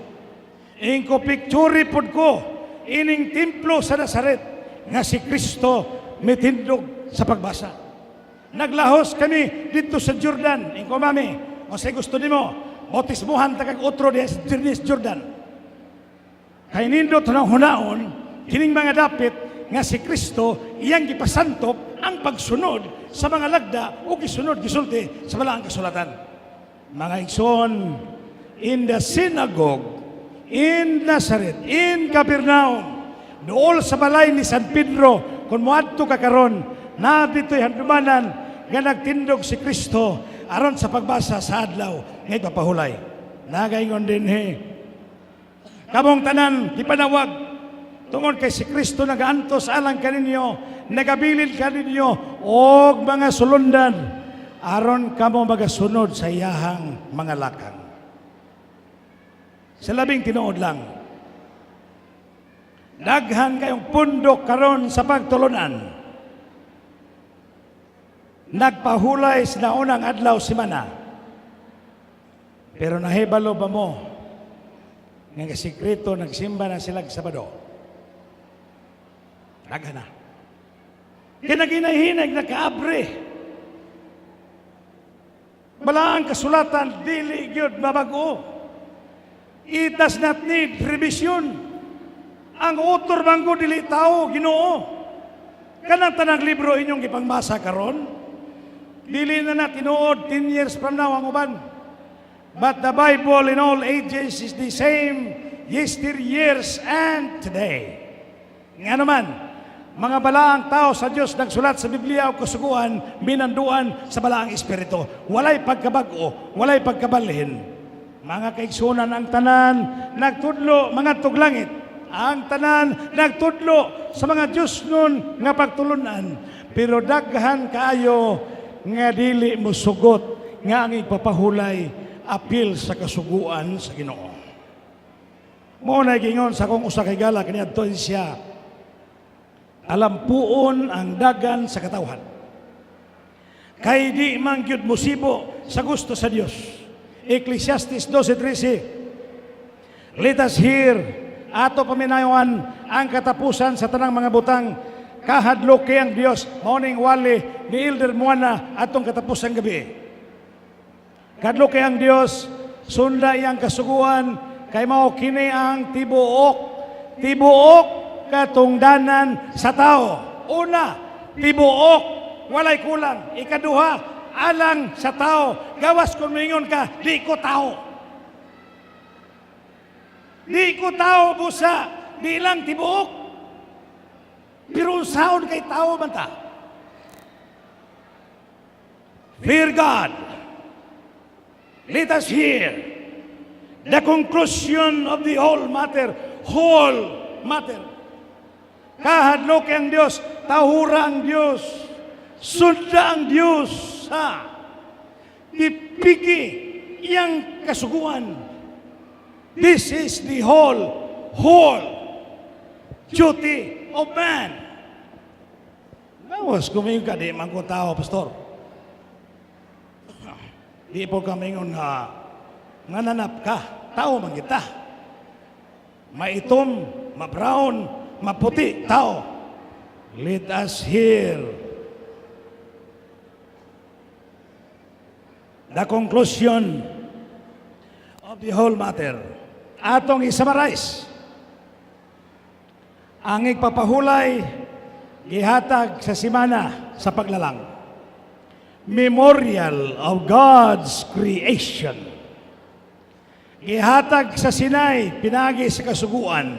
Ingko picture pod ko, ining templo sa Nazaret, nga si Kristo mitindog sa pagbasa. Naglahos kami dito sa Jordan. Ingko mami, o say gusto nimo, bautismuhan takag utro di sa Jordan. Kay nindot na hunaon, kining mga dapit, nga si Kristo iyang gipasantop ang pagsunod sa mga lagda o gisunod gisulti sa balaang kasulatan. Mga igsoon, in the synagogue, in Nazareth, in Capernaum, dool sa balay ni San Pedro, kung muadto ka karon, na dito'y handumanan nga nagtindog si Kristo aron sa pagbasa sa adlaw nga ipapahulay. Nagaingon din kamong tanan gipanawag tungod kay si Kristo nagaantos alang kaninyo, nagabilin kaninyo og mga sulundan aron kamo magasunod sa iyahang mga lakang. Sa labing tinuod lang, daghan kayong pundok karon sa pagtulunan. Nagpahulay sa naunang adlaw simana. Pero nahibalo ba mo nga sikreto nagsimba na sila sa Sabado? Daghan na. Kinaginahinag na kaabre. Balaang kasulatan, dili gyud mabago. It does not need revision. Ang author bangko dili tao, Ginoo. Kanang tanang libro inyong ipangmasa karon, dili na tinuod 10 years from now ang uban. But the Bible in all ages is the same yesteryears and today. Nga naman, mga balaang tao sa Diyos nagsulat sa Biblia o kasuguan, minanduan sa balaang espiritu. Walay pagkabago, walay pagkabalhin. Mga kaigsunan, ang tanan nagtudlo mga tuglangit. Ang tanan nagtudlo sa mga Diyos nun nga pagtulunan. Pero daghan kaayo nga dili mo sugot nga ang ipapahulay apil sa kasuguan sa Ginoo. Mo na gingon sa kong usa kay gala kaniadto siya, alampuon ang dagan sa katawhan. Kay di man gyud musibo sa gusto sa Dios. Ecclesiastes 12:13. Let us hear ato paminayon ang katapusan sa tanang mga butang. Kahadloke ang Dios, morning wali ni Elder Moana atong katapusang gabi. Kahadloke ang Dios, sunda iyang kasuguan, kay mao kini ang tibuok katungdanan sa tao. Una, tibuok, walay kulang. Ikaduha, alang sa tao. Gawas kung mingon ka, di ko tao. Di ko tao busa, di lang tibuok. Pero saon kay tao man ta. Fear God. Let us hear the conclusion of the whole matter. Whole matter. Kahadlok ang Diyos, tahura ang Diyos, sunda ang Diyos, ipiki iyang kasuguan. This is the whole duty of man. Gawas kumayon ka, di man ko tao, pastor. Di po kamayon nga nanap ka, tao man kita. Maitom, mabrown, maputi, tao. Let us hear the conclusion of the whole matter. Atong i-summarize. Ang igpapahulay, gihatag sa simana sa paglalang. Memorial of God's creation. Gihatag sa Sinai, pinagi sa kasuguan.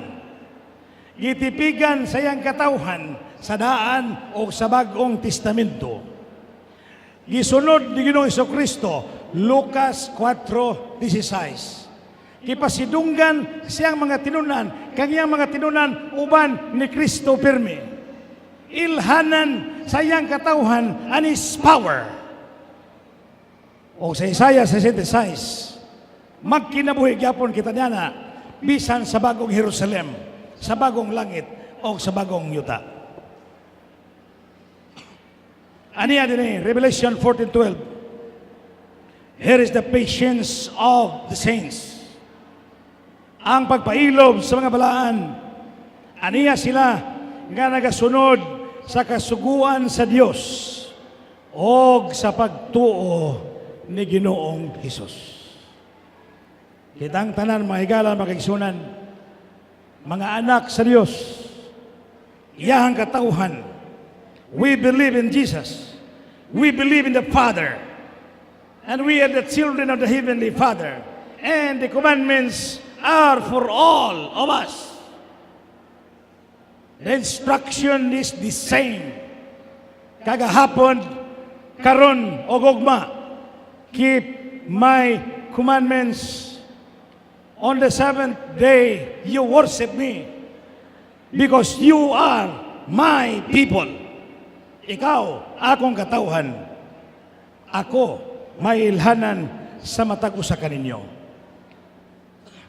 Gitipigan sa iyang katawhan sa daan o sa bagong testamento. Gisunod ni Ginoong Jesucristo, Lucas 4:16. Kipasidunggan siyang mga tinunan, kanyang mga tinunan uban ni Kristo pirmi. Ilhanan sa iyang katawhan and His power. O sa Isaiah 66, magkinabuhi gyapon kita niya bisan sa bagong Jerusalem, sa bagong langit, o sa bagong yuta. Aniya din Revelation 14:12. Here is the patience of the saints. Ang pagpailob sa mga balaan. Aniya sila nga nagasunod sa kasuguan sa Dios o sa pagtuo ni Ginoong Hesus. Kitang tanan mga higala makigsunan, mga anak sa Dios, iyahang katauhan, We believe in Jesus. We believe in the Father. And we are the children of the Heavenly Father. And the commandments are for all of us. The instruction is the same. Kagahapon, karon o gugma, keep my commandments. On the seventh day, you worship me because you are my people. Ikaw, akong katauhan. Ako, may ilhanan sa mata ko sa kaninyo.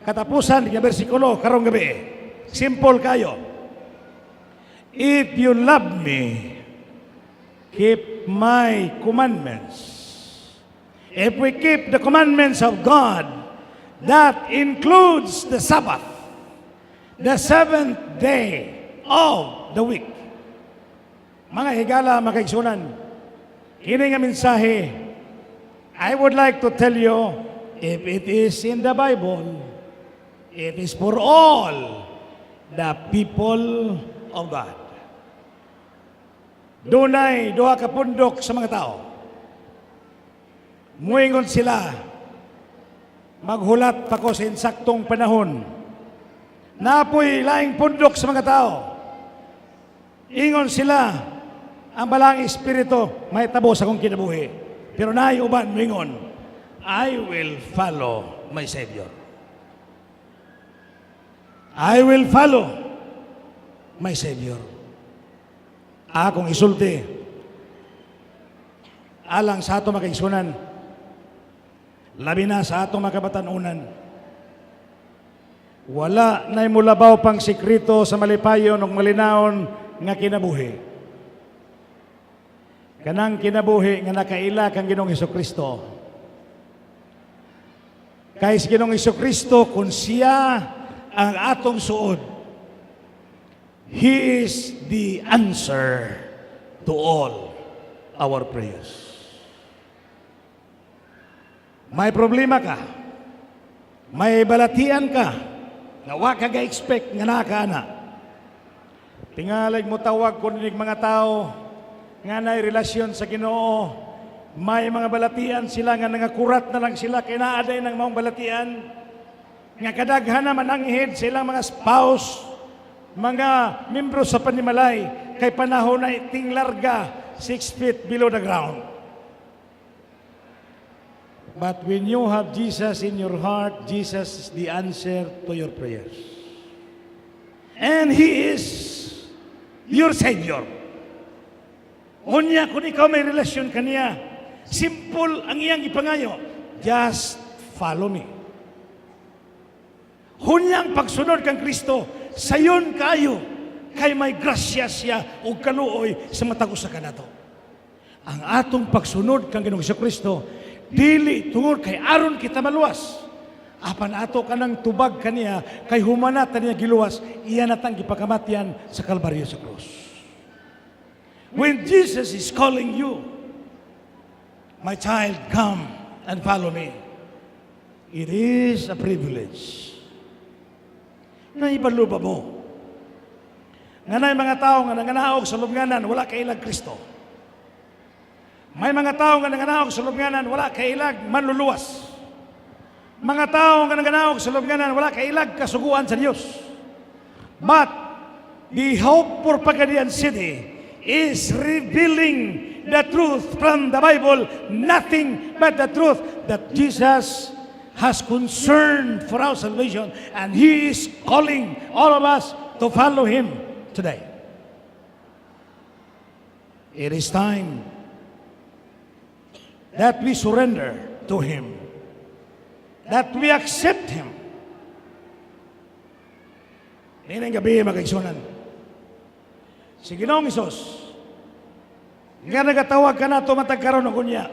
Katapusan ng bersikulo karong gabi. Simple kayo. If you love me, keep my commandments. If we keep the commandments of God, that includes the Sabbath, the seventh day of the week. Mga higala, mga kaigsunan, ini nga mensahe, I would like to tell you, if it is in the Bible, it is for all the people of God. Dunay duha ka pundok sa mga tao. Muingon sila, maghulat pa ko sa insaktong panahon. Napoy laing pundok sa mga tao. Ingon sila, ang balang espiritu may tabo sa kong kinabuhi. Pero naay uban mingon, I will follow my Savior. I will follow my Savior. Akong isulti, alang sa ato makaigsunan, labi na sa atong makabatanunan, wala na mulabaw pang sikrito sa malipayon o malinaon nga kinabuhi. Kanang kinabuhi nga nakaila kang Ginoong Hesukristo. Kay si Ginoong Hesukristo, kung siya ang atong suod, He is the answer to all our prayers. May problema ka, may balatian ka, nga wa ka ga-expect nga nakaana. Tingalag mo tawag ko ninig mga tao, nga na'y relasyon sa Ginoo, may mga balatian sila nga nangakurat na lang sila kay naaday ng mga balatian, nga kadaghan na mananghid silang mga spouse, mga membro sa panimalay, kay panahon na iting larga 6 feet below the ground. But when you have Jesus in your heart, Jesus is the answer to your prayers. And He is your Savior. Unya, kung ikaw may relasyon kaniya, simple ang iyang ipangayo, just follow me. Hunyang pagsunod kang Kristo, sayon kayo, kay may grasya siya o kaluoy sa matag usa kanato. Ang atong pagsunod kang Ginoong Kristo, dili tungod kay aron kita maluwas. Apan ato kanang tubag kaniya, kay humanata niya giluwas, iyan natang gipakamatyan sa Kalbaryo sa krus. When Jesus is calling you, my child, come and follow me. It is a privilege. Naibalo ba mo? Nga na mga tao nga nanganaog sa lubnganan, wala kailag Kristo. May mga tao nga nanganaog sa lubnganan, wala kailag manluluwas. Mga tao nga nanganaog sa lubnganan, wala kailag kasuguan sa Diyos. But the hope for Pagadian City is revealing the truth from the Bible, nothing but the truth that Jesus has concern for our salvation, and He is calling all of us to follow Him today. It is time that we surrender to Him, that we accept Him. Ngayon ang gabi, magkaigsunan, si Ginoong Isos, nga nagatawag ka na tumatagkaroon ng kunya.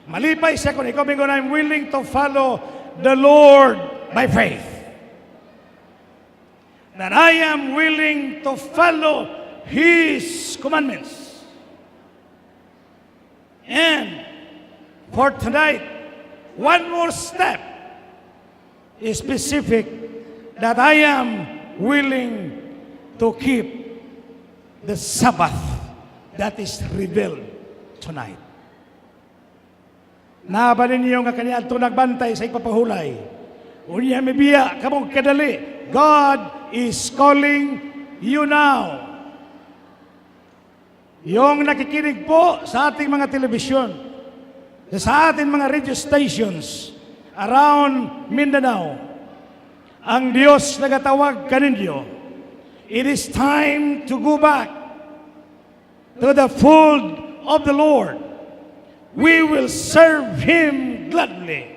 Malipay siya kung ikaw bingon, I'm willing to follow the Lord by faith. That I am willing to follow His commandments. And for tonight, one more step is specific, that I am willing to keep the Sabbath that is revealed tonight. Naba ninyo nga kaniya ito nagbantay sa ipapahulay. Unya mibiya, kamong kadali. God is calling you now. Yung nakikinig po sa ating mga telebisyon, sa ating mga radio stations around Mindanao, ang Diyos nagatawag kaninyo. It is time to go back to the fold of the Lord. We will serve Him gladly.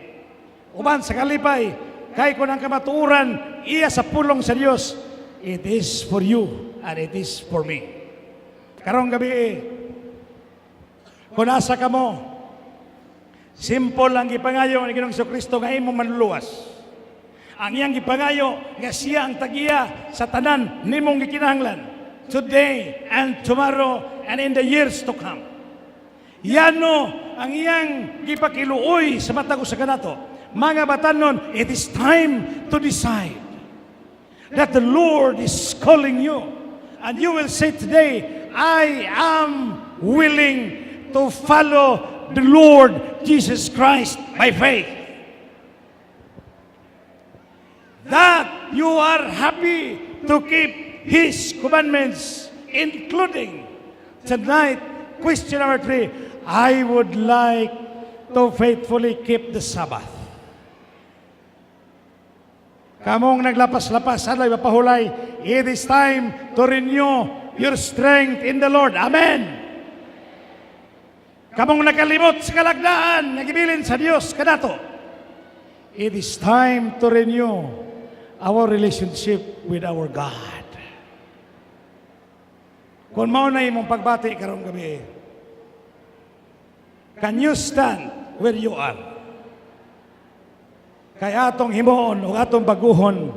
Uban sa kalipay, kay ko ng kamatuuran, iya sa pulong sa Diyos, it is for you and it is for me. Karong gabi, kung nasa ka mo, simple ang gipangayo ni Ginoong Kristo nga imong manluluwas. Ang iyang gipangayo nga siya ang tagiya sa tanan nimong gikinahanglan today and tomorrow and in the years to come. Yano ang iyang gipakiluoy sa matag sa kanato. Mga batanon, it is time to decide that the Lord is calling you. And you will say today, I am willing to follow the Lord Jesus Christ by faith. That you are happy to keep His commandments, including tonight, question number 3, I would like to faithfully keep the Sabbath. Kamong naglapas-lapas, alay mapahulay, it is time to renew your strength in the Lord. Amen. Kamong nakalimot sa kalagdaan, nagibilin sa Diyos, kanato. It is time to renew our relationship with our God. Kung mao na imong pagbati karong gabi, can you stand where you are? Kaya atong himuon o atong baguhon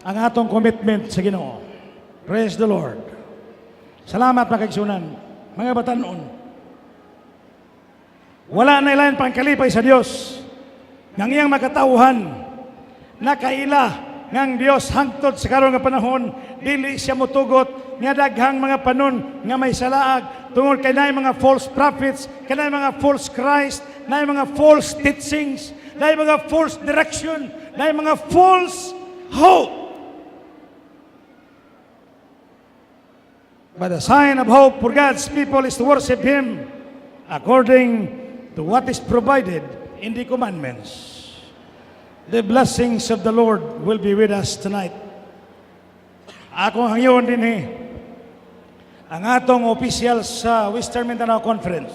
ang atong commitment sa Ginoo. Praise the Lord. Salamat mga kaigsunan, mga batanon. Wala na ilan pang kalipay sa Dios ng iyang makatauhan na kaila ngang Dios hangtod sa karon nga panahon dili siya motugot nga daghang mga panon nga may salaag tungod kay naay mga false prophets, kanay mga false Christ, naay mga false teachings, naay mga false direction, naay mga false hope. But the sign of hope for God's people is to worship Him according to what is provided in the commandments. The blessings of the Lord will be with us tonight. Ako hangyon din ang atong official sa Western Mindanao Conference,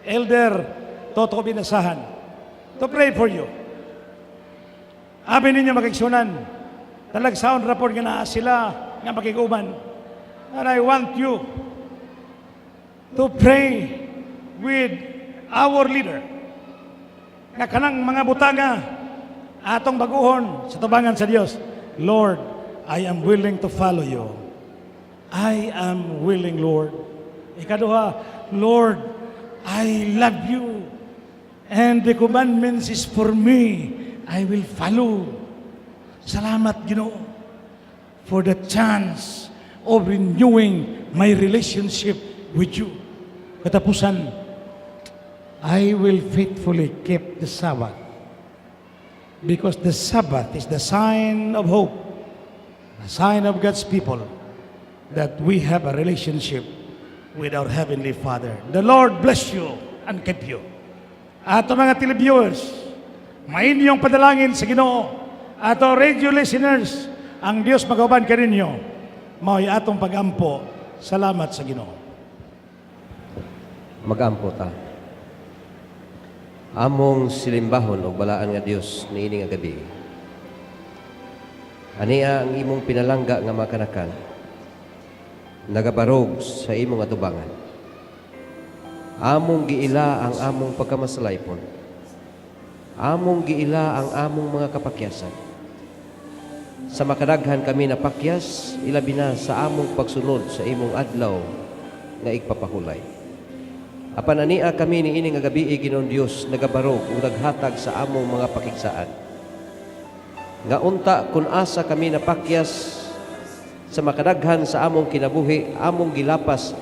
Elder Toto Binasahan, to pray for you. Abi ninyo magigsunan, talag sound report nga naa sila nga makiguban. And I want you to pray with our leader nga kanang mga butanga atong baguhon sa tubangan sa Dios. Lord, I am willing to follow you. I am willing, Lord. Ikaduha, Lord, I love you. And the commandments is for me. I will follow. Salamat, Ginoo, for the chance of renewing my relationship with you. Katapusan, I will faithfully keep the Sabbath because the Sabbath is the sign of hope, a sign of God's people that we have a relationship with our Heavenly Father. The Lord bless you and keep you. Ato mga televiewers, mainyong padalangin sa Ginoo. Ato radio listeners, ang Diyos magauban ka ninyo. Mao'y atong pagampo. Salamat sa Ginoo. Magampo ta. Among silimbahon o balaan nga Dios niini nga gabi. Ania ang imong pinalangga nga makanakan. Nagabarog sa imong atubangan. Among giila ang among pagkamasalaypon. Among giila ang among mga kapakyasan. Sa makadaghan kami napakyas, ilabi na sa among pagsunod sa imong adlaw nga igpapahulay. Apan ania kami niini nga gabi Ginoong Dios nagabarog ug naghatag sa among mga pakigsaan. Nga unta kun asa kami napakyas sa makadaghan sa among kinabuhi, among gilapas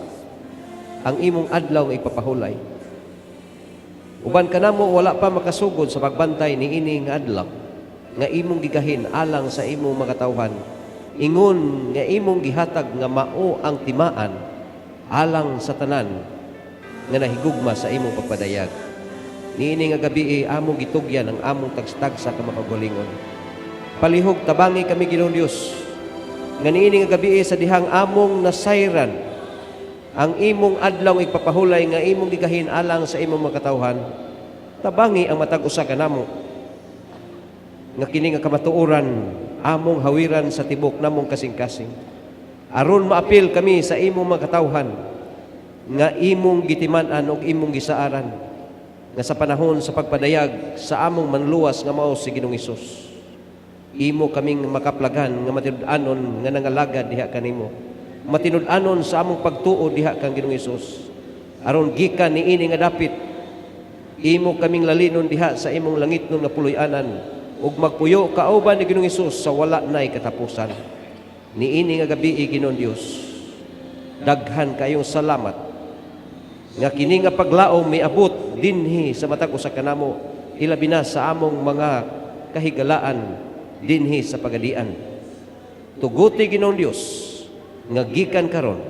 ang imong adlaw nga ipapahulay. Uban kanamo wala pa makasugod sa pagbantay ni ini nga adlaw nga imong gigahin alang sa imong mga tawhan, ingon nga imong gihatag nga mao ang timaan alang sa tanan nga nahigugma sa imong pagpadayag. Niini nga gabi among gitugyan ang among tagstagsa ka makagalingon. Palihog tabangi kami Ginoong Dios nga niini nga gabi sa dihang among nasayran ang imong adlaw nga ipapahulay nga imong gigahin alang sa imong mga katawhan. Tabangi ang matag usa kanamo nga kini nga kamatuoran among hawiran sa tibok namong kasing-kasing. Aron maapil kami sa imong mga katawhan nga imong gitiman-an ug imong gisaaran nga sa panahon sa pagpadayag sa among manluwas nga mao si Ginoong Hesus. Imo kaming makaplagan nga matinud-anon nga nangalagad diha kanimo. Matinud-anon sa among pagtuo diha kang Ginoong Hesus. Aron gikan niini nga dapit imo kaming lalinon diha sa imong langitnon nga puloy-anan ug magpuyo kauban ni Ginoong Hesus sa wala nay katapusan. Niini nga gabi Ginoong Dios, daghan kayong salamat nga kini nga paglaom miabot dinhi sa matag usa kanamo, ilabi na sa among mga kahigalaan dinhi sa pagadian. Tuguti Ginoong Dios nga gikan karon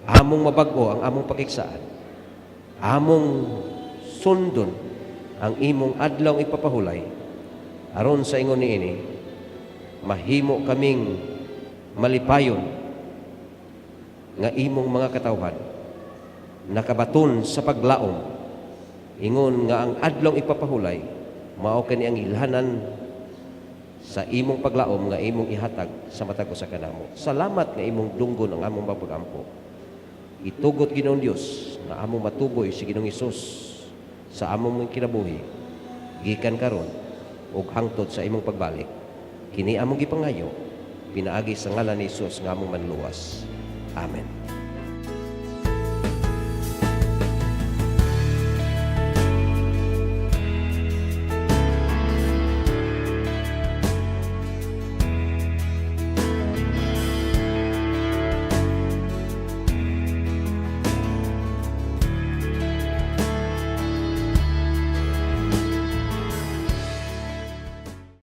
among mabag-o ang among pakigsaan, among sundon ang imong adlaw ipapahulay. Aron sa ingon niini mahimo kaming malipayon nga imong mga katawhan nakabaton sa paglaom, ingon nga ang adlaw ipapahulay mao kani ang ilhanan sa imong paglaom nga imong ihatag sa matag usa kanamo. Salamat nga imong dunggon ang among mapagampo. Itugot Ginoong Dios na among matuboy si Ginoong Hesus sa among kinabuhi gikan karon ug hangtod sa imong pagbalik. Kini among gipangayo pinaagi sa ngalan ni Hesus nga among manluwas. Amen.